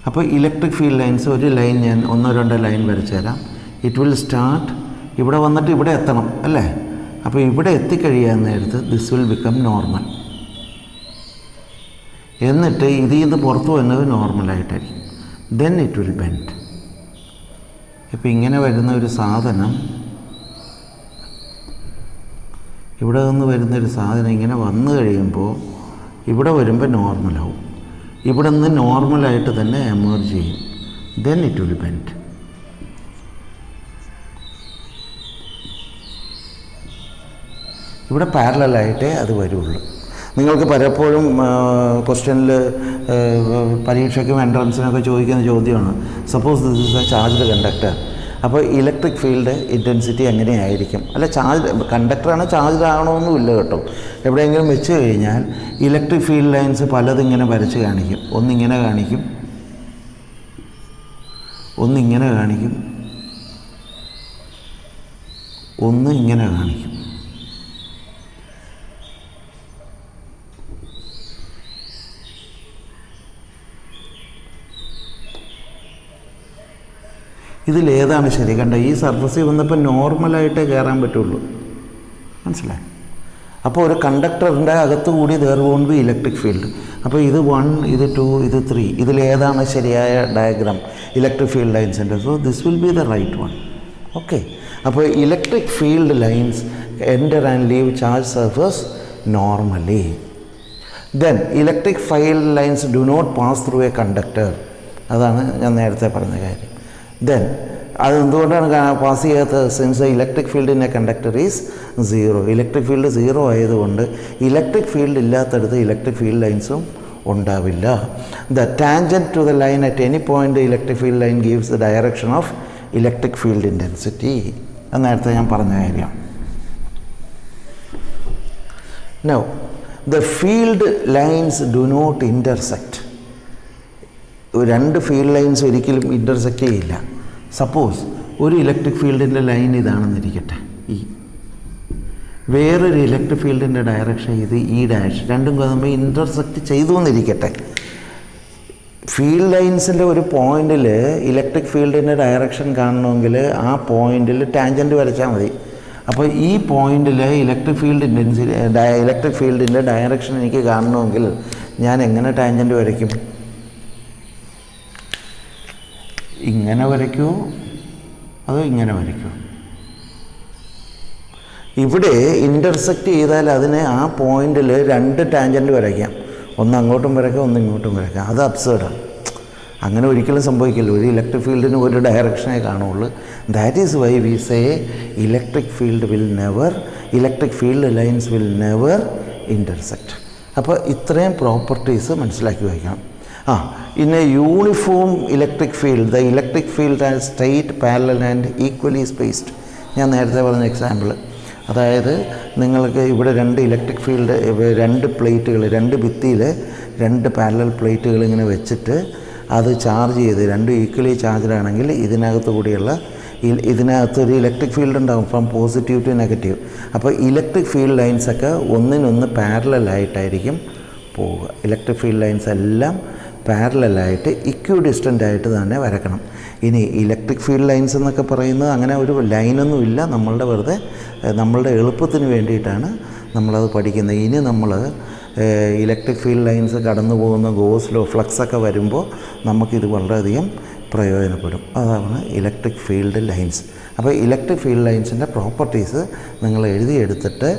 അപ്പോൾ ഇലക്ട്രിക് ഫീൽഡ് ലൈൻസ്, ഒരു ലൈൻ ഞാൻ 1-2 ലൈൻ വരച്ചു തരാം. ഇറ്റ് വിൽ സ്റ്റാർട്ട്, ഇവിടെ വന്നിട്ട് ഇവിടെ എത്തണം അല്ലേ? അപ്പോൾ ഇവിടെ എത്തിക്കഴിയാൻ നേരത്ത് ദിസ് വിൽ ബിക്കം നോർമൽ. എന്നിട്ട് ഇതിൽ നിന്ന് പുറത്തു വന്നത് നോർമലായിട്ടായിരിക്കും. Then it will bend. ഇപ്പോൾ ഇങ്ങനെ വരുന്ന ഒരു സാധനം, ഇവിടെ നിന്ന് വരുന്നൊരു സാധനം ഇങ്ങനെ വന്നു കഴിയുമ്പോൾ ഇവിടെ വരുമ്പോൾ നോർമലാവും. ഇവിടെ നിന്ന് നോർമലായിട്ട് തന്നെ എമർജ് ചെയ്യും. Then it will bend. ഇവിടെ പാരലലായിട്ടേ അത് വരുള്ളൂ. നിങ്ങൾക്ക് പലപ്പോഴും ക്വസ്റ്റ്യനിൽ പരീക്ഷയ്ക്കും എൻട്രൻസിനൊക്കെ ചോദിക്കുന്ന ചോദ്യമാണ്, suppose this is a charged conductor. അപ്പോൾ ഇലക്ട്രിക് ഫീൽഡ് ഇൻറ്റൻസിറ്റി എങ്ങനെയായിരിക്കും? അല്ല, കണ്ടക്ടറാണ്, ചാർജ്ഡ് ആകണമെന്നുമില്ല കേട്ടോ. എവിടെയെങ്കിലും വെച്ച് കഴിഞ്ഞാൽ ഇലക്ട്രിക് ഫീൽഡ് ലൈൻസ് പലതിങ്ങനെ വരച്ച് കാണിക്കും. ഒന്നിങ്ങനെ കാണിക്കും, ഒന്നിങ്ങനെ കാണിക്കും, ഒന്ന് ഇങ്ങനെ കാണിക്കും. ഇതിലേതാണ് ശരി? കണ്ട, ഈ സർഫസിൽ വന്നപ്പോൾ നോർമലായിട്ടേ കയറാൻ പറ്റുള്ളൂ. മനസ്സിലായി? അപ്പോൾ ഒരു കണ്ടക്ടറിൻ്റെ അകത്ത് കൂടി there won't be electric field. അപ്പോൾ ഇത് 1, ഇത് 2, ഇത് 3, ഇതിലേതാണ് ശരിയായ ഡയഗ്രാം ഇലക്ട്രിക് ഫീൽഡ് ലൈൻസിൻ്റെ? So this will be the right one. Okay. അപ്പോൾ electric field lines enter and leave charge surface normally. Then electric field lines do not pass through a conductor. അതാണ് ഞാൻ നേരത്തെ പറഞ്ഞ കാര്യം. ദെൻ അതെന്തുകൊണ്ടാണ് pass ചെയ്യാത്തത്? Since electric field in a conductor is 0. Electric field 0 ആയതുകൊണ്ട് electric field ഇല്ലാത്തടത്ത് electric field ലൈൻസും ഉണ്ടാവില്ല. The tangent to the line at any point electric field line gives the direction of electric field intensity. അത് നേരത്തെ ഞാൻ പറഞ്ഞ കാര്യം. Now the field lines do not intersect. രണ്ട് ഫീൽഡ് ലൈൻസ് ഒരിക്കലും ഇൻ്റർസെക്റ്റ് ചെയ്യില്ല. സപ്പോസ് ഒരു ഇലക്ട്രിക് ഫീൽഡിൻ്റെ ലൈൻ ഇതാണെന്നിരിക്കട്ടെ, വേറൊരു ഇലക്ട്രിക് ഫീൽഡിൻ്റെ ഡയറക്ഷൻ ഇത് ഡാഷ്, രണ്ടും തമ്മിൽ ഇൻ്റർസെക്റ്റ് ചെയ്തു എന്നിരിക്കട്ടെ. ഫീൽഡ് ലൈൻസിൻ്റെ ഒരു പോയിന്റിൽ ഇലക്ട്രിക് ഫീൽഡിൻ്റെ ഡയറക്ഷൻ കാണണമെങ്കിൽ ആ പോയിന്റിൽ ടാൻജൻറ്റ് വരച്ചാൽ മതി. അപ്പോൾ ഈ പോയിന്റിൽ ഇലക്ട്രിക് ഫീൽഡിൻ്റെ ഡയറക്ഷൻ എനിക്ക് കാണണമെങ്കിൽ ഞാൻ എങ്ങനെ ടാൻജൻറ്റ് വരയ്ക്കും? ഇങ്ങനെ വരയ്ക്കുമോ അതോ ഇങ്ങനെ വരയ്ക്കുമോ? ഇവിടെ ഇൻ്റർസെക്റ്റ് ചെയ്താൽ അതിന് ആ പോയിന്റിൽ രണ്ട് ടാൻജൻറ്റ് വരയ്ക്കാം. ഒന്ന് അങ്ങോട്ടും വരയ്ക്കാം, ഒന്ന് ഇങ്ങോട്ടും വരയ്ക്കാം. അത് അബ്സേർഡാണ്. അങ്ങനെ ഒരിക്കലും സംഭവിക്കില്ല. ഒരു ഇലക്ട്രിക് ഫീൽഡിന് ഒരു ഡയറക്ഷനേ കാണുള്ളൂ. That is why we say electric field lines will never intersect. അപ്പോൾ ഇത്രയും പ്രോപ്പർട്ടീസ് മനസ്സിലാക്കി വയ്ക്കണം. In a uniform electric field, the electric field is straight, parallel and equally spaced. ഞാൻ നേരത്തെ പറഞ്ഞ എക്സാമ്പിൾ, അതായത് നിങ്ങൾക്ക് ഇവിടെ രണ്ട് ഇലക്ട്രിക് ഫീൽഡ്, രണ്ട് പ്ലേറ്റുകൾ, രണ്ട് ഭിത്തിയിൽ രണ്ട് പാരലൽ പ്ലേറ്റുകൾ ഇങ്ങനെ വെച്ചിട്ട് അത് ചാർജ് ചെയ്ത് രണ്ടും ഈക്വലി ചാർജ്ഡാണെങ്കിൽ ഇതിനകത്തൊരു ഇലക്ട്രിക് ഫീൽഡ് ഉണ്ടാകും, ഫ്രം പോസിറ്റീവ് ടു നെഗറ്റീവ്. അപ്പോൾ ഇലക്ട്രിക് ഫീൽഡ് ലൈൻസൊക്കെ ഒന്നിനൊന്ന് പാരലലായിട്ടായിരിക്കും പോവുക. ഇലക്ട്രിക് ഫീൽഡ് ലൈൻസ് എല്ലാം പാരലലായിട്ട് ഇക്വി ഡിസ്റ്റൻ്റ് ആയിട്ട് തന്നെ വരക്കണം. ഇനി ഇലക്ട്രിക് ഫീൽഡ് ലൈൻസ് എന്നൊക്കെ പറയുന്നത് അങ്ങനെ ഒരു ലൈനൊന്നുമില്ല, നമ്മളുടെ എളുപ്പത്തിന് വേണ്ടിയിട്ടാണ് നമ്മളത് പഠിക്കുന്നത്. ഇനി നമ്മൾ ഇലക്ട്രിക് ഫീൽഡ് ലൈൻസ് കടന്നു പോകുന്ന ഗോസ് ലോ, ഫ്ലക്സൊക്കെ വരുമ്പോൾ നമുക്കിത് വളരെയധികം പ്രയോജനപ്പെടും. അതാണ് ഇലക്ട്രിക് ഫീൽഡ് ലൈൻസ്. അപ്പോൾ ഇലക്ട്രിക് ഫീൽഡ് ലൈൻസിൻ്റെ പ്രോപ്പർട്ടീസ് നിങ്ങൾ എഴുതിയെടുത്തിട്ട്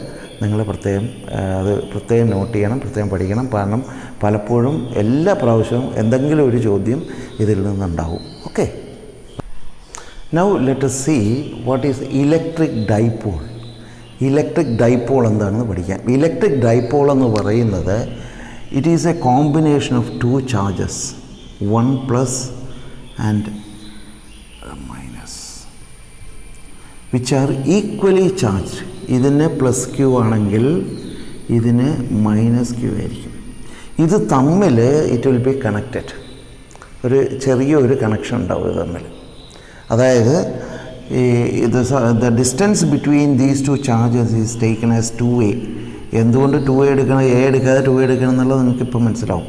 നിങ്ങൾ പ്രത്യേകം നോട്ട് ചെയ്യണം, പ്രത്യേകം പഠിക്കണം. കാരണം പലപ്പോഴും എല്ലാ പ്രാവശ്യവും എന്തെങ്കിലും ഒരു ചോദ്യം ഇതിൽ നിന്നുണ്ടാവും. Okay, now let us see what is electric dipole. Electric dipole എന്താണെന്ന് പഠിക്കാം. ഇലക്ട്രിക് ഡൈപോൾ എന്ന് പറയുന്നത് it is a combination of two charges, 1+ and -, which are equally charged. ഇതിന് +q ആണെങ്കിൽ ഇതിന് -q ആയിരിക്കും. ഇത് തമ്മിൽ ഇറ്റ് വിൽ ബി കണക്റ്റഡ്. ഒരു ചെറിയൊരു കണക്ഷൻ ഉണ്ടാവും ഇത് തമ്മിൽ. അതായത് the distance between these two charges is taken as 2a. എന്തുകൊണ്ട് 2a എടുക്കണം, a എടുക്കാതെ 2a എടുക്കണം എന്നുള്ളത് നിങ്ങൾക്കിപ്പോൾ മനസ്സിലാവും.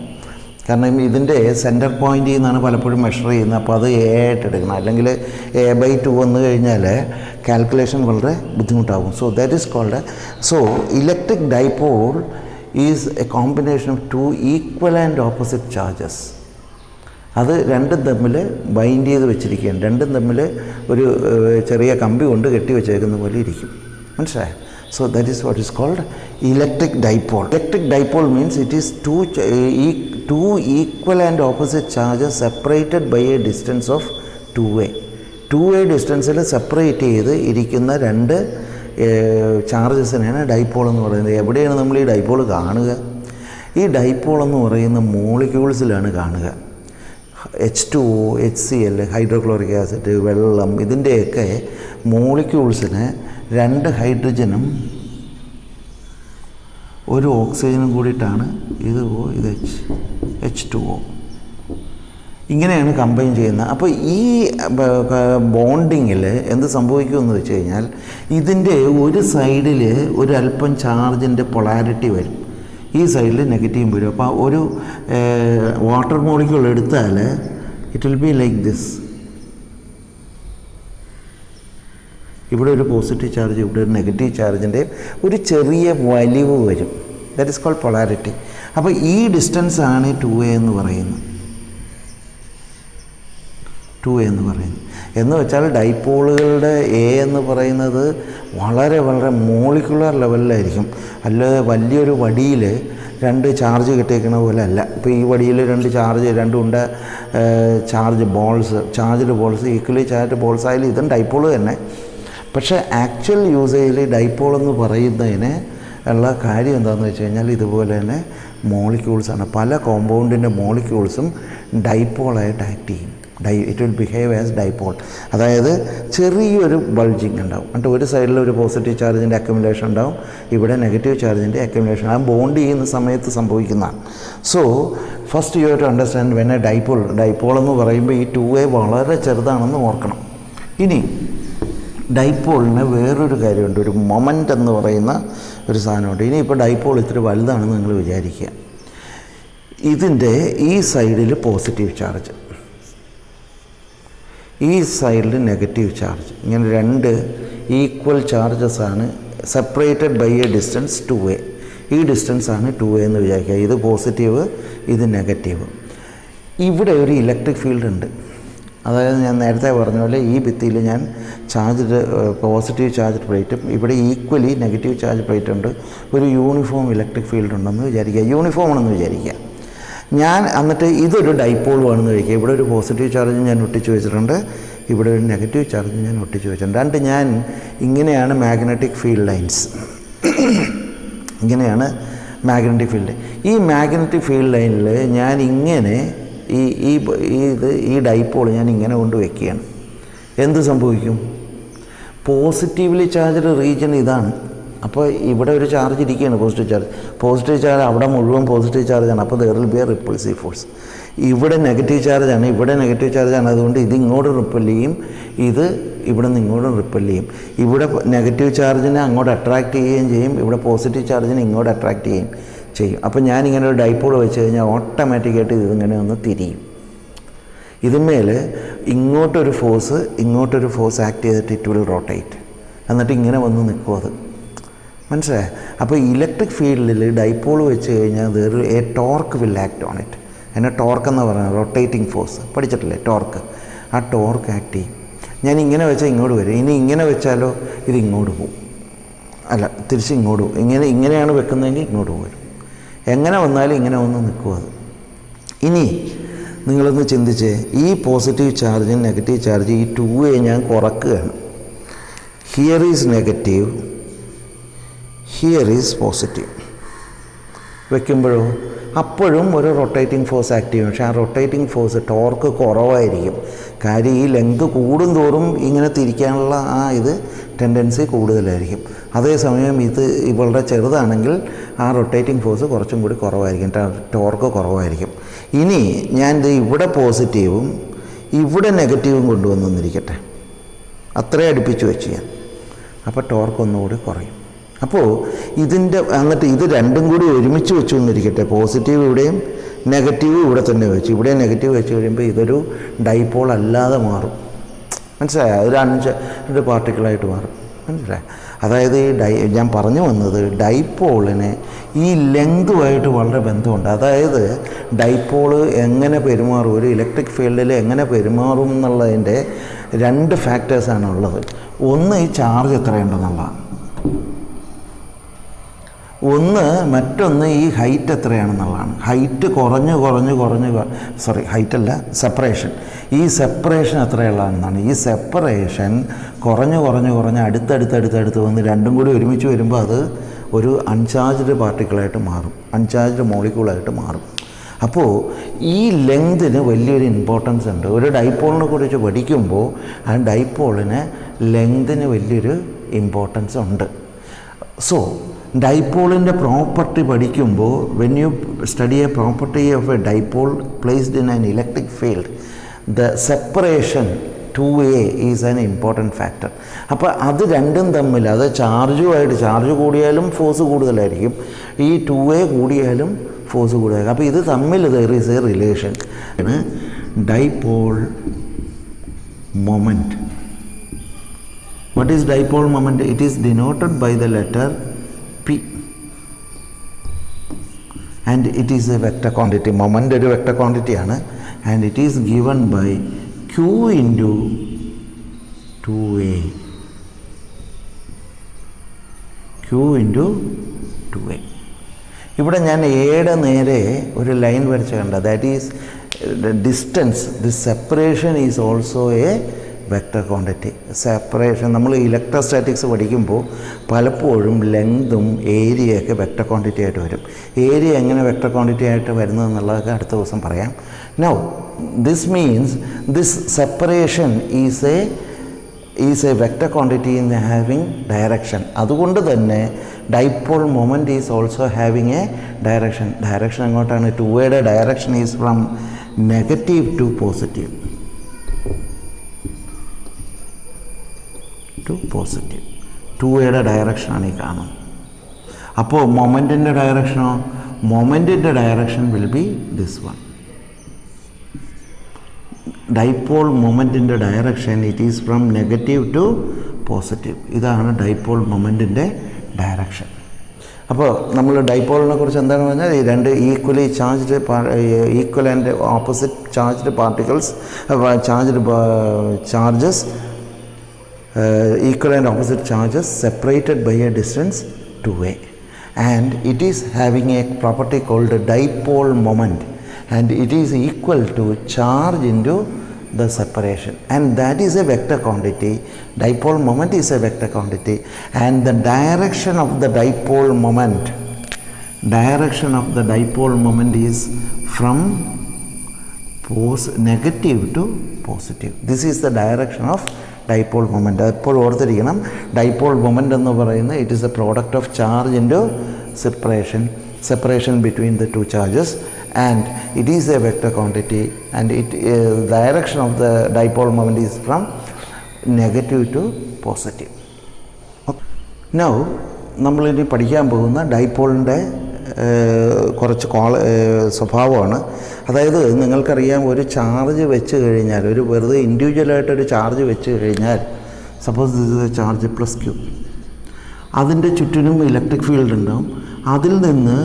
കാരണം ഇതിൻ്റെ സെൻറ്റർ പോയിൻ്റിൽ നിന്നാണ് പലപ്പോഴും മെഷർ ചെയ്യുന്നത്. അപ്പോൾ അത് a ആയിട്ട് എടുക്കണം, അല്ലെങ്കിൽ a/2 വന്നു കഴിഞ്ഞാൽ കാൽക്കുലേഷൻ വളരെ ബുദ്ധിമുട്ടാകും. So that is called. So electric dipole is a combination of two equal and opposite charges. അത് രണ്ടും തമ്മിൽ ബൈൻഡ് ചെയ്ത് വെച്ചിരിക്കുകയാണ്. രണ്ടും തമ്മിൽ ഒരു ചെറിയ കമ്പി കൊണ്ട് കെട്ടി വെച്ചേക്കുന്ന പോലെ ഇരിക്കും. മനസ്സിലായോ? So that is what is called electric dipole. Electric dipole means it is two equal and opposite charges separated by a distance of 2a. 2a ഡിസ്റ്റൻസിൽ സെപ്പറേറ്റ് ചെയ്ത് ഇരിക്കുന്ന രണ്ട് ചാർജസിനെയാണ് ഡൈപോൾ എന്ന് പറയുന്നത്. എവിടെയാണ് നമ്മൾ ഈ ഡൈപോൾ കാണുക? ഈ ഡൈപോൾ എന്ന് പറയുന്ന മോളിക്യൂൾസിലാണ് കാണുക. H2O, HCl, ഹൈഡ്രോക്ലോറിക് ആസിഡ്, വെള്ളം, ഇതിൻ്റെയൊക്കെ മോളിക്യൂൾസിന് രണ്ട് ഹൈഡ്രജനും ഒരു ഓക്സിജനും കൂടിയിട്ടാണ് ഇത് H2O. ഇങ്ങനെയാണ് കമ്പൈൻ ചെയ്യുന്നത്. അപ്പോൾ ഈ ബോണ്ടിങ്ങിൽ എന്ത് സംഭവിക്കുമെന്ന് വെച്ച് കഴിഞ്ഞാൽ ഇതിൻ്റെ ഒരു സൈഡിൽ ഒരല്പം ചാർജിൻ്റെ പൊളാരിറ്റി വരും, ഈ സൈഡിൽ നെഗറ്റീവ് വരും. അപ്പോൾ ഒരു വാട്ടർ മോളിക്യൂൾ എടുത്താൽ it will be like this. ഇവിടെ ഒരു പോസിറ്റീവ് ചാർജ്, ഇവിടെ ഒരു നെഗറ്റീവ് ചാർജിൻ്റെ ഒരു ചെറിയ വലിവ് വരും. That is called polarity. അപ്പോൾ ഈ ഡിസ്റ്റൻസാണ് 2a എന്ന് പറയുന്നത്. 2a എന്ന് പറയുന്നത് എന്ന് വെച്ചാൽ ഡൈപോളുകളുടെ എ എന്ന് പറയുന്നത് വളരെ വളരെ മോളിക്കുലർ ലെവലിലായിരിക്കും. അല്ലാതെ വലിയൊരു വടിയിൽ 2 ചാർജ് കെട്ടിയിരിക്കുന്ന പോലെ അല്ല. ഇപ്പോൾ ഈ വടിയിൽ 2 ചാർജ്, 2 ഉണ്ട charged balls equally charged balls ആയാലും ഇതും ഡൈപോള് തന്നെ. പക്ഷേ ആക്ച്വൽ യൂസേജിൽ ഡൈപോൾ എന്ന് പറയുന്നതിന് ഉള്ള കാര്യം എന്താണെന്ന് വെച്ച് കഴിഞ്ഞാൽ ഇതുപോലെ തന്നെ മോളിക്യൂൾസാണ്. പല കോമ്പൗണ്ടിൻ്റെ മോളിക്യൂൾസും ഡൈപോളായിട്ട് ആക്ട് ചെയ്യും. It will behave as dipole. അതായത് ചെറിയൊരു ബൾജിങ് ഉണ്ടാവും. എന്നിട്ട് ഒരു സൈഡിൽ ഒരു പോസിറ്റീവ് ചാർജിൻ്റെ അക്യുമുലേഷൻ ഉണ്ടാവും, ഇവിടെ നെഗറ്റീവ് ചാർജിൻ്റെ അക്യുമുലേഷൻ. ആ ബോണ്ട് ചെയ്യുന്ന സമയത്ത് സംഭവിക്കുന്നതാണ്. So first you have to understand when a dipole എന്ന് പറയുമ്പോൾ ഈ 2a വളരെ ചെറുതാണെന്ന് ഓർക്കണം. ഇനി ഡൈപോളിന് വേറൊരു കാര്യമുണ്ട്, ഒരു മൊമെൻ്റ് എന്ന് പറയുന്ന ഒരു സാധനമുണ്ട്. ഇനിയിപ്പോൾ ഡൈപോൾ ഇത്തിരി വലുതാണെന്ന് നിങ്ങൾ വിചാരിക്കുക. ഇതിൻ്റെ ഈ സൈഡിൽ പോസിറ്റീവ് ചാർജ്, ഈ സൈഡിൽ നെഗറ്റീവ് ചാർജ്, ഇങ്ങനെ 2 ഈക്വൽ ചാർജസ് ആണ് separated by a distance 2a. ഈ ഡിസ്റ്റൻസാണ് 2a എന്ന് വിചാരിക്കുക. ഇത് പോസിറ്റീവ്, ഇത് നെഗറ്റീവ്. ഇവിടെ ഒരു ഇലക്ട്രിക് ഫീൽഡ് ഉണ്ട്. അതായത് ഞാൻ നേരത്തെ പറഞ്ഞ പോലെ ഈ ഭിത്തിയിൽ ഞാൻ പോസിറ്റീവ് ചാർജ് പ്ലേറ്റും ഇവിടെ ഈക്വലി നെഗറ്റീവ് ചാർജ് പ്ലേറ്റ് ഉണ്ട്. ഒരു യൂണിഫോം ഇലക്ട്രിക് ഫീൽഡ് ഉണ്ടെന്ന് വിചാരിക്കുക, യൂണിഫോം ആണെന്ന് വിചാരിക്കുക. ഞാൻ എന്നിട്ട് ഇതൊരു ഡൈപോളുമാണെന്ന് ചോദിക്കുക. ഇവിടെ ഒരു പോസിറ്റീവ് ചാർജ് ഞാൻ ഒട്ടിച്ച് വെച്ചിട്ടുണ്ട്, ഇവിടെ ഒരു നെഗറ്റീവ് ചാർജ് ഞാൻ ഒട്ടിച്ച് വെച്ചിട്ടുണ്ട്. ഞാൻ ഇങ്ങനെയാണ് മാഗ്നറ്റിക് ഫീൽഡ് ലൈൻസ്, ഇങ്ങനെയാണ് മാഗ്നറ്റിക് ഫീൽഡ്. ഈ മാഗ്നറ്റിക് ഫീൽഡ് ലൈനിൽ ഞാൻ ഇങ്ങനെ ഈ ഡൈപോൾ ഞാൻ ഇങ്ങനെ കൊണ്ട് വയ്ക്കുകയാണ്. എന്ത് സംഭവിക്കും? പോസിറ്റീവ്ലി ചാർജ്ഡ് റീജിയൻ ഇതാണ്. അപ്പോൾ ഇവിടെ ഒരു ചാർജ് ഇരിക്കുകയാണ്, പോസിറ്റീവ് ചാർജ് അവിടെ മുഴുവൻ പോസിറ്റീവ് ചാർജാണ്. അപ്പോൾ there will be A repulsive force. ഇവിടെ നെഗറ്റീവ് ചാർജാണ്, ഇവിടെ നെഗറ്റീവ് ചാർജാണ്. അതുകൊണ്ട് ഇത് ഇങ്ങോട്ട് റിപ്പൽ ചെയ്യും, ഇത് ഇവിടെ നിന്ന് ഇങ്ങോട്ടും റിപ്പൽ ചെയ്യും. ഇവിടെ നെഗറ്റീവ് ചാർജിനെ അങ്ങോട്ട് അട്രാക്റ്റ് ചെയ്യുകയും ചെയ്യും, ഇവിടെ പോസിറ്റീവ് ചാർജിനെ ഇങ്ങോട്ട് അട്രാക്റ്റ് ചെയ്യുകയും ചെയ്യും. അപ്പോൾ ഞാനിങ്ങനെ ഒരു ഡൈപോൾ വെച്ച് കഴിഞ്ഞാൽ ഓട്ടോമാറ്റിക്കായിട്ട് ഇതിങ്ങനെ ഒന്ന് തിരിയും. ഇതിന്മേൽ ഇങ്ങോട്ടൊരു ഫോഴ്സ് ആക്ട് ചെയ്തിട്ട് ഇറ്റ് വിൽ റൊട്ടേറ്റ്. എന്നിട്ട് ഇങ്ങനെ വന്ന് നിൽക്കും. അത് മനസ്സിലായോ? അപ്പോൾ ഇലക്ട്രിക് ഫീൽഡിൽ ഡൈപോൾ വെച്ച് കഴിഞ്ഞാൽ A torque will act on it. അതിനെ ടോർക്ക് എന്ന് പറയുന്നത് റൊട്ടേറ്റിംഗ് ഫോഴ്സ് പഠിച്ചിട്ടില്ലേ, ടോർക്ക്. ആ ടോർക്ക് ആക്ട് ചെയ്യും. ഞാൻ ഇങ്ങനെ വെച്ചാൽ ഇങ്ങോട്ട് വരും, ഇനി ഇങ്ങനെ വെച്ചാലോ ഇത് ഇങ്ങോട്ട് പോകും, അല്ല തിരിച്ച് ഇങ്ങോട്ട് പോകും. ഇങ്ങനെയാണ് വെക്കുന്നതെങ്കിൽ ഇങ്ങോട്ട് വരും. എങ്ങനെ വന്നാലും ഇങ്ങനെ വന്ന് നിൽക്കും അത്. ഇനി നിങ്ങളൊന്ന് ചിന്തിച്ചേ, ഈ പോസിറ്റീവ് ചാർജും നെഗറ്റീവ് ചാർജ് ഈ 2a ഞാൻ കുറക്കുകയാണ്. Here is negative, here is positive. വയ്ക്കുമ്പോഴോ അപ്പോഴും ഒരു റൊട്ടേറ്റിംഗ് ഫോഴ്സ് ആക്ട് ചെയ്യും. പക്ഷേ ആ റൊട്ടേറ്റിംഗ് ഫോഴ്സ് ടോർക്ക് കുറവായിരിക്കും. കാര്യം ഈ ലെങ്ത് കൂടും തോറും ഇങ്ങനെ തിരിക്കാനുള്ള ഇത് ടെൻഡൻസി കൂടുതലായിരിക്കും. അതേസമയം ഇത് വളരെ ചെറുതാണെങ്കിൽ ആ റൊട്ടേറ്റിംഗ് ഫോഴ്സ് കുറച്ചും കൂടി കുറവായിരിക്കും, ടോർക്ക് കുറവായിരിക്കും. ഇനി ഞാൻ ഇവിടെ പോസിറ്റീവും ഇവിടെ നെഗറ്റീവും കൊണ്ടുവന്നിരിക്കട്ടെ, അത്രയും അടുപ്പിച്ച് വെച്ച് ഞാൻ, അപ്പോൾ ടോർക്ക് ഒന്നുകൂടി കുറയും. അപ്പോൾ എന്നിട്ട് ഇത് രണ്ടും കൂടി ഒരുമിച്ച് വെച്ചു എന്നിരിക്കട്ടെ, പോസിറ്റീവ് ഇവിടെയും നെഗറ്റീവ് ഇവിടെ തന്നെ വെച്ച്, ഇവിടെ നെഗറ്റീവ് വെച്ച് കഴിയുമ്പോൾ ഇതൊരു ഡൈപോൾ അല്ലാതെ മാറും. മനസ്സിലായോ? ഒരു 5 പാർട്ടിക്കിളായിട്ട് മാറും. മനസ്സിലായോ? അതായത് ഞാൻ പറഞ്ഞു വന്നത് ഡൈപോളിന് ഈ ലെങ്തുമായിട്ട് വളരെ ബന്ധമുണ്ട്. അതായത് ഡൈപോള് എങ്ങനെ പെരുമാറും, ഒരു ഇലക്ട്രിക് ഫീൽഡിൽ എങ്ങനെ പെരുമാറും എന്നുള്ളതിൻ്റെ 2 ഫാക്ടേഴ്സാണ് ഉള്ളത്. ഒന്ന് ഈ ചാർജ് എത്രയുണ്ടെന്നുള്ളതാണ്, മറ്റൊന്ന് ഈ ഹൈറ്റ് എത്രയാണെന്നുള്ളതാണ്. ഹൈറ്റ് ഹൈറ്റല്ല, സെപ്പറേഷൻ. ഈ സെപ്പറേഷൻ എത്രയുള്ളതാണെന്നാണ്. ഈ സെപ്പറേഷൻ കുറഞ്ഞ് അടുത്തടുത്ത് വന്ന് രണ്ടും കൂടി ഒരുമിച്ച് വരുമ്പോൾ അത് ഒരു അൺചാർജ്ഡ് പാർട്ടിക്കിളായിട്ട് മാറും, അൺചാർജ്ഡ് മോളിക്യൂളായിട്ട് മാറും. അപ്പോൾ ഈ ലെങ്തിന് വലിയൊരു ഇമ്പോർട്ടൻസ് ഉണ്ട്. ഒരു ഡൈപോളിനെ കുറിച്ച് പഠിക്കുമ്പോൾ ആ ഡൈപോളിന് ലെങ്തിന് വലിയൊരു ഇമ്പോർട്ടൻസ് ഉണ്ട്. സോ ഡൈപോളിൻ്റെ പ്രോപ്പർട്ടി പഠിക്കുമ്പോൾ when you study A property of A dipole placed in an electric field the separation 2a is an important factor. അപ്പോൾ അത് രണ്ടും തമ്മിൽ, അത് ചാർജുമായിട്ട്, ചാർജ് കൂടിയാലും ഫോഴ്സ് കൂടുതലായിരിക്കും, ഈ 2a കൂടിയാലും ഫോഴ്സ് കൂടുതലായിരിക്കും. അപ്പോൾ ഇത് തമ്മിൽ there is a relation. Dipole moment. What is dipole moment? It is denoted by the letter P and it is a vector quantity. Moment ഒരു vector quantity ആണ് and it is given by Q into 2a. Q into 2a. ഇവിടെ ഞാൻ എയുടെ നേരെ ഒരു line വരച്ച് കണ്ട, that is distance. This separation is also A vector quantity. Separation നമ്മൾ ഇലക്ട്രോസ്റ്റാറ്റിക്സ് പഠിക്കുമ്പോൾ പലപ്പോഴും ലെങ്തും ഏരിയയൊക്കെ വെക്ടർ ക്വാണ്ടിറ്റി ആയിട്ട് വരും. ഏരിയ എങ്ങനെ വെക്ടർ ക്വാണ്ടിറ്റി ആയിട്ട് വരുന്നതെന്നുള്ളതൊക്കെ അടുത്ത ദിവസം പറയാം. Now this means this separation is a vector quantity in having direction. അതുകൊണ്ട് തന്നെ dipole moment is also having a direction. Direction എങ്ങോട്ടാണ്? 2a direction is from negative to positive. To positive. 2a ഡയറക്ഷനാണ് ഈ കാണുന്നത്. അപ്പോൾ മൊമെൻറ്റിൻ്റെ ഡയറക്ഷനോ? മൊമെൻറ്റിൻ്റെ direction will be this one. Dipole മൊമെൻറ്റിൻ്റെ direction it is from negative to positive. ഇതാണ് ഡൈപോൾ മൊമെൻറ്റിൻ്റെ ഡയറക്ഷൻ. അപ്പോൾ നമ്മൾ ഡൈപോളിനെ കുറിച്ച് എന്താണ് പറഞ്ഞാൽ, ഈ രണ്ട് equally charged equal and opposite charged particles, charges equal and opposite charges separated by a distance 2a, and it is having a property called a dipole moment, and it is equal to charge into the separation, and that is a vector quantity. Dipole moment is a vector quantity, and the direction of the dipole moment is from negative to positive. This is the direction of dipole moment. എപ്പോഴും ഓർത്തിരിക്കണം, dipole moment എന്ന് പറയുന്നത് it is A product of charge into separation between the two charges, and it is a vector quantity, and direction of the dipole moment is from negative to positive. Now നമ്മളിനി പഠിക്കാൻ പോകുന്ന ഡൈപോളിൻ്റെ കുറച്ച് സ്വഭാവമാണ്. അതായത് നിങ്ങൾക്കറിയാം, ഒരു ചാർജ് വെച്ച് കഴിഞ്ഞാൽ, ഒരു വെറുതെ ഇൻഡിവിജ്വലായിട്ടൊരു ചാർജ് വെച്ച് കഴിഞ്ഞാൽ, suppose this is a charge plus Q, അതിൻ്റെ ചുറ്റിനും ഇലക്ട്രിക് ഫീൽഡ് ഉണ്ടാവും. അതിൽ നിന്ന്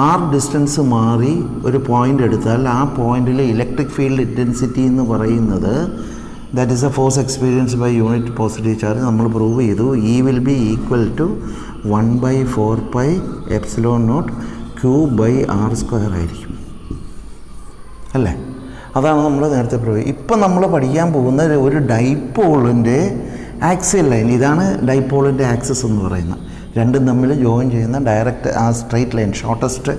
ആർ ഡിസ്റ്റൻസ് മാറി ഒരു പോയിൻ്റ് എടുത്താൽ ആ പോയിൻറ്റിലെ ഇലക്ട്രിക് ഫീൽഡ് ഇൻറ്റൻസിറ്റി എന്ന് പറയുന്നത് that is a force experience by unit positive charge. നമ്മൾ പ്രൂവ് ചെയ്തു E will be equal to 1/4πε0 Q/r² ആയിരിക്കും, അല്ലേ? അതാണ് നമ്മൾ നേരത്തെ പ്രൂവ്. ഇപ്പം നമ്മൾ പഠിക്കാൻ പോകുന്ന ഒരു ഡൈപോളിൻ്റെ ആക്സിയൽ ലൈൻ. ഇതാണ് ഡൈപോളിൻ്റെ ആക്സിസ് എന്ന് പറയുന്നത്. രണ്ടും തമ്മിൽ ജോയിൻ ചെയ്യുന്ന ഡയറക്റ്റ് ആ സ്ട്രെയിറ്റ് ലൈൻ, ഷോർട്ടസ്റ്റ്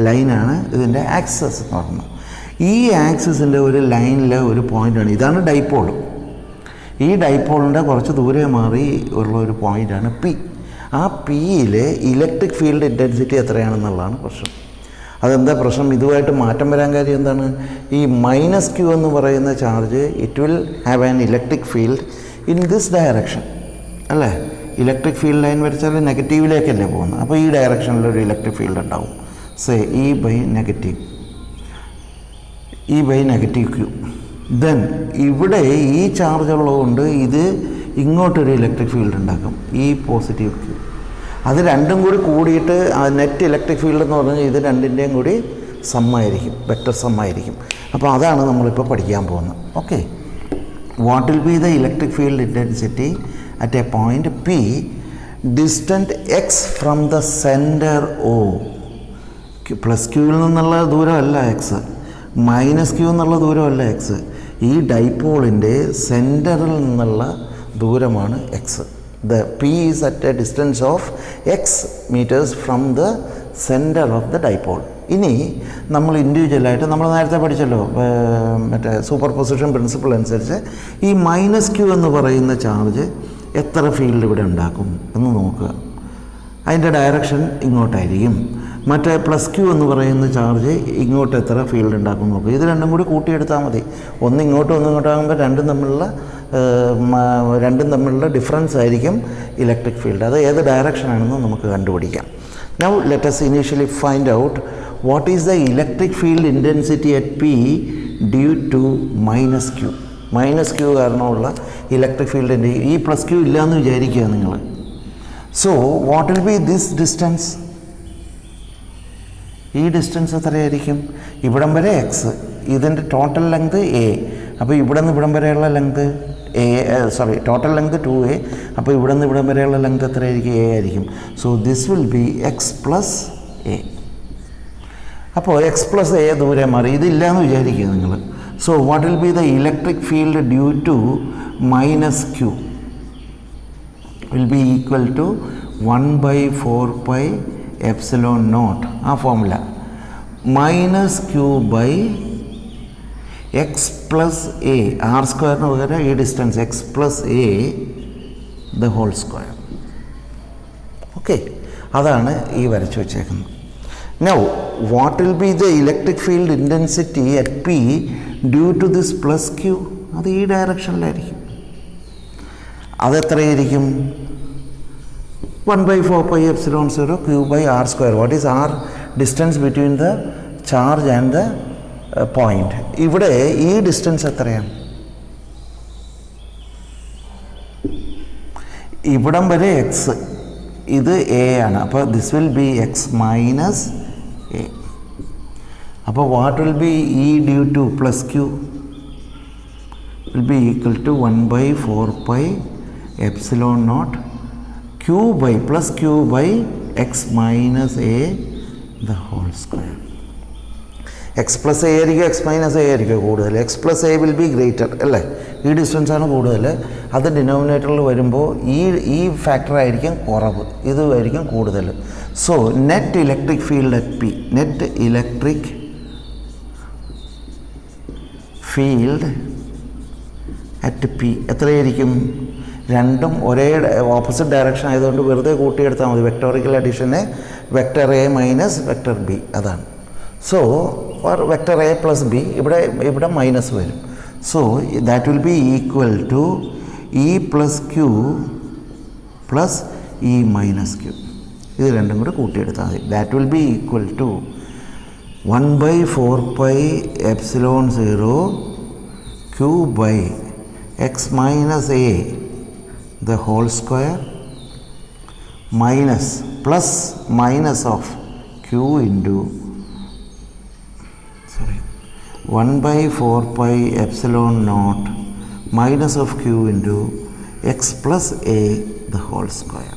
ലൈനാണ് ഇതിൻ്റെ ആക്സിസ് എന്ന് പറയുന്നത്. ഈ ആക്സിസിൻ്റെ ഒരു ലൈനിലെ ഒരു പോയിൻ്റാണ്, ഇതാണ് ഡൈപോൾ. ഈ ഡൈപോളിൻ്റെ കുറച്ച് ദൂരെ മാറി ഉള്ള ഒരു പോയിൻ്റാണ് പി. ആ പിയിലെ ഇലക്ട്രിക് ഫീൽഡ് ഇൻറ്റൻസിറ്റി എത്രയാണെന്നുള്ളതാണ് പ്രശ്നം. അതെന്താ പ്രശ്നം? ഇതുമായിട്ട് മാറ്റം വരാൻ കാര്യം എന്താണ്? ഈ -q എന്ന് പറയുന്ന charge it will have an electric field in this direction, അല്ലേ? ഇലക്ട്രിക് ഫീൽഡ് ലൈൻ വരച്ചാൽ നെഗറ്റീവിലേക്കല്ലേ പോകുന്നത്. അപ്പോൾ ഈ ഡയറക്ഷനിലൊരു ഇലക്ട്രിക് ഫീൽഡ് ഉണ്ടാവും. Say E by negative q. Then ഇവിടെ ഈ ചാർജ് ഉള്ളതുകൊണ്ട് ഇത് ഇങ്ങോട്ടൊരു ഇലക്ട്രിക് ഫീൽഡ് ഉണ്ടാക്കും, ഈ പോസിറ്റീവ് ക്യൂ. അത് രണ്ടും കൂടി കൂടിയിട്ട് നെറ്റ് ഇലക്ട്രിക് ഫീൽഡ് എന്ന് പറഞ്ഞാൽ ഇത് രണ്ടിൻ്റെയും കൂടി സമ്മായിരിക്കും, വെക്റ്റർ സമ്മായിരിക്കും. അപ്പോൾ അതാണ് നമ്മളിപ്പോൾ പഠിക്കാൻ പോകുന്നത്. Okay, what will be the electric field intensity at A point P distant X from the centre O. Plus ക്യൂവിൽ നിന്നുള്ള ദൂരമല്ല എക്സ്, -q എന്നുള്ള ദൂരമല്ല എക്സ്. ഈ ഡൈപോളിൻ്റെ സെൻറ്ററിൽ നിന്നുള്ള ദൂരമാണ് x. The P is at a distance of x metres from the centre of the dipole. ഇനി നമ്മൾ ഇൻഡിവിജ്വലായിട്ട് നമ്മൾ നേരത്തെ പഠിച്ചല്ലോ, മറ്റേ സൂപ്പർ പൊസിഷൻ പ്രിൻസിപ്പിൾ അനുസരിച്ച് ഈ -q എന്ന് പറയുന്ന ചാർജ് എത്ര ഫീൽഡ് ഇവിടെ ഉണ്ടാക്കും എന്ന് നോക്കുക. അതിൻ്റെ ഡയറക്ഷൻ ഇങ്ങോട്ടായിരിക്കും. മറ്റേ പ്ലസ് ക്യൂ എന്ന് പറയുന്ന ചാർജ് ഇങ്ങോട്ട് എത്ര ഫീൽഡ് ഉണ്ടാക്കും നോക്കും. ഇത് രണ്ടും കൂടി കൂട്ടിയെടുത്താൽ മതി. ഒന്ന് ഇങ്ങോട്ടും ഒന്ന് ഇങ്ങോട്ടാകുമ്പോൾ രണ്ടും തമ്മിലുള്ള ഡിഫറൻസ് ആയിരിക്കും ഇലക്ട്രിക് ഫീൽഡ്. അത് ഏത് ഡയറക്ഷനാണെന്ന് നമുക്ക് കണ്ടുപിടിക്കാം. Now let us initially find out what is the electric field intensity at P due to minus Q. Minus Q കാരണമുള്ള ഇലക്ട്രിക് ഫീൽഡിൻ്റെ ഈ പ്ലസ് ക്യൂ ഇല്ലയെന്ന് വിചാരിക്കുക നിങ്ങൾ. So what will be this distance? ഈ ഡിസ്റ്റൻസ് എത്രയായിരിക്കും? ഇവിടം വരെ എക്സ്, ഇതിൻ്റെ ടോട്ടൽ ലെങ്ത് എ. അപ്പോൾ ഇവിടെ നിന്ന് ഇവിടം വരെയുള്ള ലെങ്ത് ടോട്ടൽ ലെങ്ത് 2a. അപ്പോൾ ഇവിടെ നിന്ന് ഇവിടം വരെയുള്ള ലെങ്ത് എത്രയായിരിക്കും? എ ആയിരിക്കും. So this will be x plus a. അപ്പോൾ എക്സ് പ്ലസ് എ ദൂരെ മാറി, ഇതില്ലാന്ന് വിചാരിക്കുക നിങ്ങൾ. So what will be the electric field due to minus q will be equal to 1/4πε0, ആ formula, minus q by x plus a. R സ്ക്വയറിന് പകരം ഈ distance x plus a the whole square. Okay, അതാണ് ഈ വരച്ച് വെച്ചേക്കുന്നത്. Now what will be the electric field intensity at P due to this plus Q? അത് ഈ ഡയറക്ഷനിലായിരിക്കും. അതെത്രയായിരിക്കും? 1/4πε0 q by r square. What is r? Distance between the charge and the point. ഇവിടെ ഈ distance എത്രയാണ്? ഇവിടം വരെ എക്സ്, ഇത് a ആണ്. അപ്പോൾ this will be x minus a. അപ്പോൾ what will be E due to plus q will be equal to 1/4πε0 q by plus q by x minus a the whole square. X plus A ആയിരിക്കും, X minus A ആയിരിക്കും കൂടുതൽ. X plus A will be greater അല്ലേ? ഈ ഡിസ്റ്റൻസാണ് കൂടുതൽ. അത് ഡിനോമിനേറ്ററിൽ വരുമ്പോൾ ഈ ഫാക്ടർ ആയിരിക്കും കുറവ്, ഇതുമായിരിക്കും കൂടുതൽ. So net electric field at p, net electric field at p എത്രയായിരിക്കും? രണ്ടും ഒരേ ഓപ്പോസിറ്റ് ഡയറക്ഷൻ ആയതുകൊണ്ട് വെറുതെ കൂട്ടിയെടുത്താൽ മതി. വെക്ടോറിക്കൽ അഡീഷനെ vector a minus vector b, അതാണ്. So for vector a plus b ഇവിടെ മൈനസ് വരും. So that will be equal to E plus q plus E minus q. ഇത് രണ്ടും കൂടെ കൂട്ടിയെടുത്താൽ മതി. That will be equal to 1/4πε0 q by x minus a the whole square minus plus minus of q into 1/4πε0 minus of q into x plus a the whole square.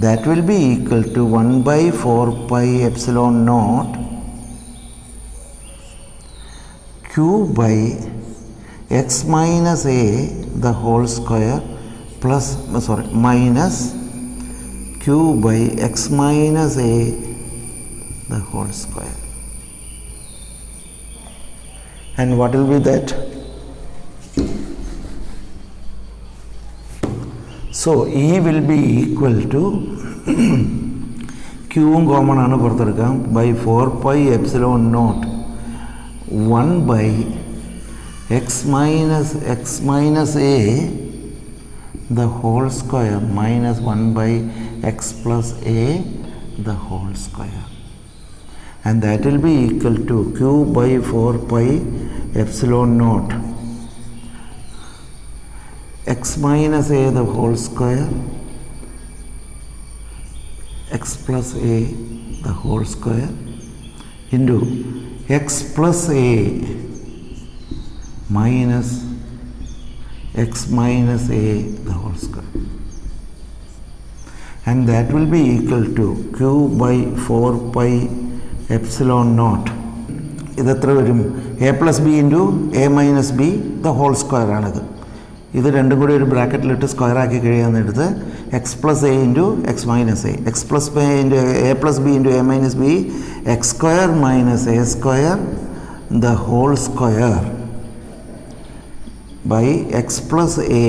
That will be equal to 1/4πε0 q by x minus a the whole square plus minus q by x minus a the whole square. And what will be that? So E will be equal to Q common ആണ് പുറത്തെടുക്കാം by 4πε0 1 by x minus a the whole square minus 1 by x plus a the whole square. And that will be equal to q by 4πε0 x minus a the whole square x plus a the whole square into x plus a minus x minus a the whole square. And that will be equal to q by 4πε0. ഇതെത്ര വരും? A plus b into a minus b the whole square ആണിത്. ഇത് രണ്ടും കൂടി ഒരു ബ്രാക്കറ്റിലിട്ട് square ആക്കി കഴിയാന്നെടുത്ത് x plus a into x minus a, x plus a into a plus b into a minus b, x square minus a square the whole square by x plus a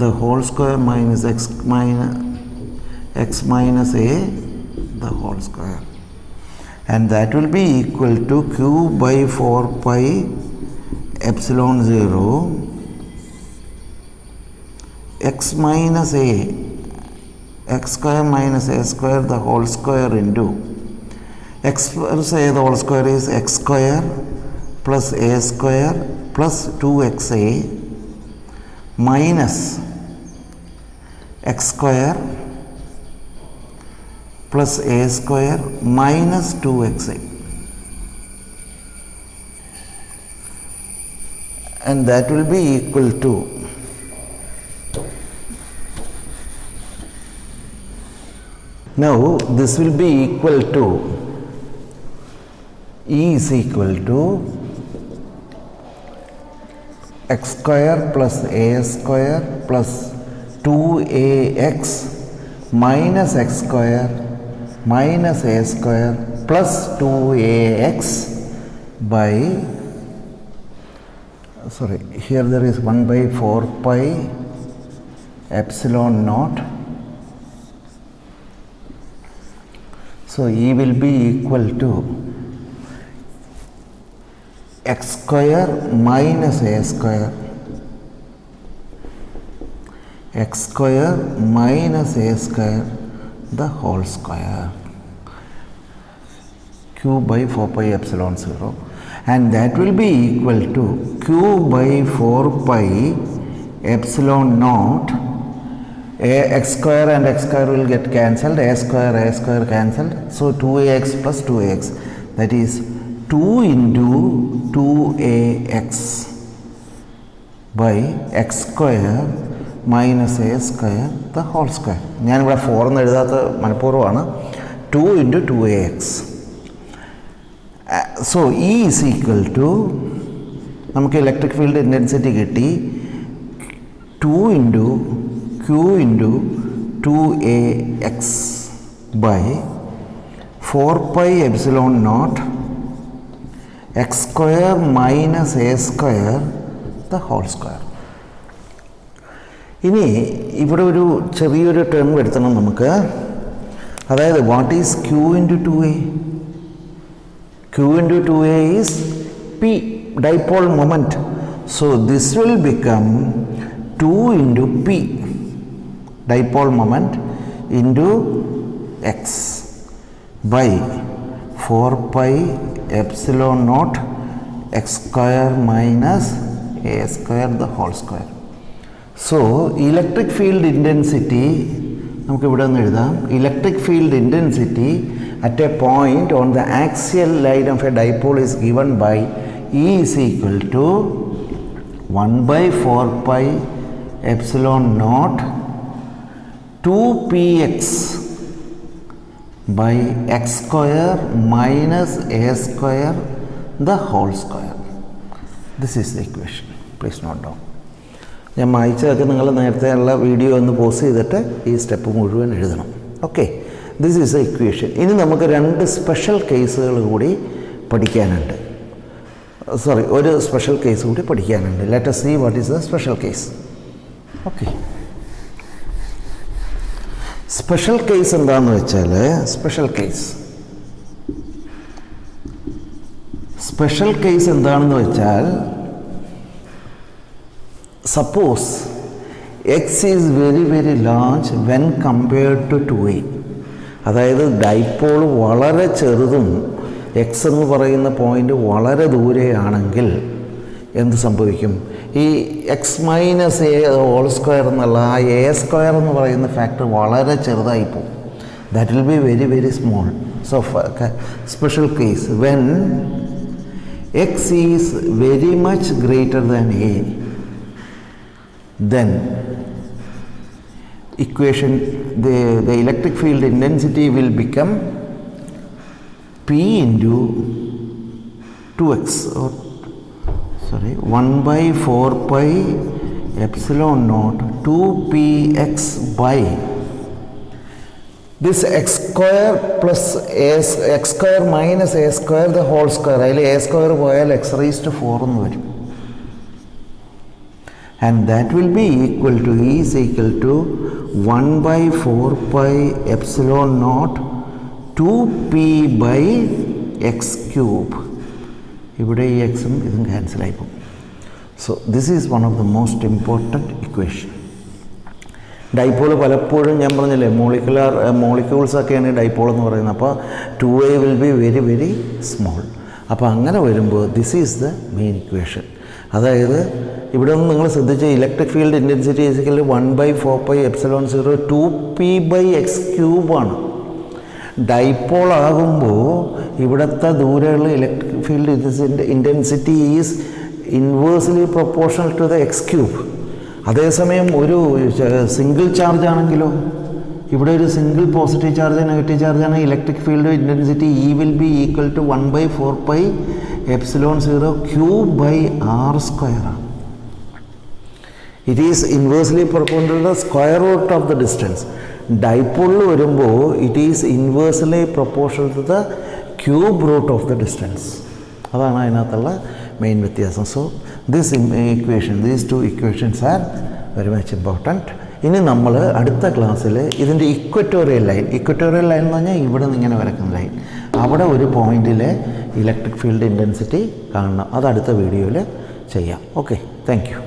the whole square minus x minus a the whole square, and that will be equal to q by 4 pi epsilon 0 x minus a, x square minus a square the whole square into x plus a the whole square is x square plus a square plus 2xa minus x square plus a square minus 2xa, and that will be equal to now this will be equal to E is equal to x square plus a square plus 2ax minus x square minus a square plus 2ax by, sorry, here there is 1 by 4 pi epsilon naught. So E will be equal to x square minus a square, x square minus a square the whole square, q by 4 pi epsilon 0, and that will be equal to q by 4 pi epsilon naught. X square and x square will get cancelled, a square cancelled, so 2ax plus 2ax, that is 2 into 2ax by x square minus a square the whole square. ഞാനിവിടെ 4 എന്ന് എഴുതാത്ത മനഃപൂർവ്വമാണ്. 2 into 2ax. So E is equal to, നമുക്ക് electric field intensity കിട്ടി 2 into q into 2ax by 4 pi epsilon naught x square minus a square the whole square. ഇനി ഇവിടെ ഒരു ചെറിയൊരു term വരുത്തണം നമുക്ക്. അതായത് what is q into 2a? q into 2a is p, dipole moment. So this will become 2 into p, dipole moment, into x by 4 pi epsilon naught x square minus a square the whole square. So electric field intensity നമുക്ക് ഇവിടെ നിന്ന് എഴുതാം. Electric field intensity at a point on the axial line of a dipole is given by E is equal to 1 by 4 pi epsilon naught 2px by x square minus a square the whole square. This is the equation. Please note down. ഞാൻ മായ്ച്ചതൊക്കെ നിങ്ങൾ നേരത്തെ ഉള്ള video ഒന്ന് pose ചെയ്തിട്ട് ഈ step മുഴുവൻ എഴുതണം. Okay, this is A equation. ഇനി നമുക്ക് 2 സ്പെഷ്യൽ കേസുകൾ കൂടി പഠിക്കാനുണ്ട്. സോറി, ഒരു സ്പെഷ്യൽ കേസ് കൂടി പഠിക്കാനുണ്ട്. Let us see what is the special case. Okay, special case എന്താണെന്ന് വെച്ചാൽ, സ്പെഷ്യൽ കേസ് എന്താണെന്ന് വെച്ചാൽ, suppose x is very very large when compared to 2a. അതായത് ഡൈപോൾ വളരെ ചെറുതും എക്സ് എന്ന് പറയുന്ന പോയിൻ്റ് വളരെ ദൂരെയാണെങ്കിൽ എന്ത് സംഭവിക്കും? ഈ x minus a whole square എന്നുള്ള ആ എ സ്ക്വയർ എന്ന് പറയുന്ന ഫാക്ടർ വളരെ ചെറുതായി പോകും. That will be very very small. So special case when X is very much greater than A, then equation the electric field intensity will become P into 2x, or sorry 1 by 4 pi epsilon naught 2px by this x square plus x square minus a square the whole square. അതിൽ a square പോയാൽ x raised to 4 എന്ന് വരും. And that will be equal to E is equal to 1/4πε0 2p/x³. ഇവിടെ ഈ എക്സും ഇതും ക്യാൻസലായി പോകും. So this is one of the most important equation. Dipole പലപ്പോഴും ഞാൻ പറഞ്ഞില്ലേ മോളിക്യൂൾസൊക്കെയാണ് ഡൈപോൾ എന്ന് പറയുന്നത്. അപ്പോൾ 2a will be very very small. അപ്പോൾ അങ്ങനെ വരുമ്പോൾ this is the main equation. അതായത് ഇവിടെ ഒന്ന് നിങ്ങൾ ശ്രദ്ധിച്ച electric field intensity is equal 1/4πε0 2p/x³ ആണ്. ഡൈപോൾ ആകുമ്പോൾ ഇവിടുത്തെ ദൂരെയുള്ള electric field intensity is inversely proportional to the x³. അതേസമയം ഒരു സിംഗിൾ ചാർജ് ആണെങ്കിലോ, ഇവിടെ ഒരു single positive charge negative charge ആണ്, electric field intensity E will be equal to 1/4πε0 q/r². It is inversely proportional to the square root of the distance. ഡൈപോളിൽ വരുമ്പോൾ it is inversely proportional to the cube root of the distance. അതാണ് അതിനകത്തുള്ള main വ്യത്യാസം. So these two equations are very much important. ഇനി നമ്മൾ അടുത്ത ക്ലാസ്സിൽ ഇതിൻ്റെ ഇക്വറ്റോറിയൽ ലൈൻ എന്ന് പറഞ്ഞാൽ ഇവിടെ നിന്ന് ഇങ്ങനെ വരക്കുന്ന ലൈൻ, അവിടെ ഒരു പോയിന്റിലെ ഇലക്ട്രിക് ഫീൽഡ് ഇൻറ്റൻസിറ്റി കാണണം. അത് അടുത്ത വീഡിയോയിൽ ചെയ്യാം. Okay, thank you.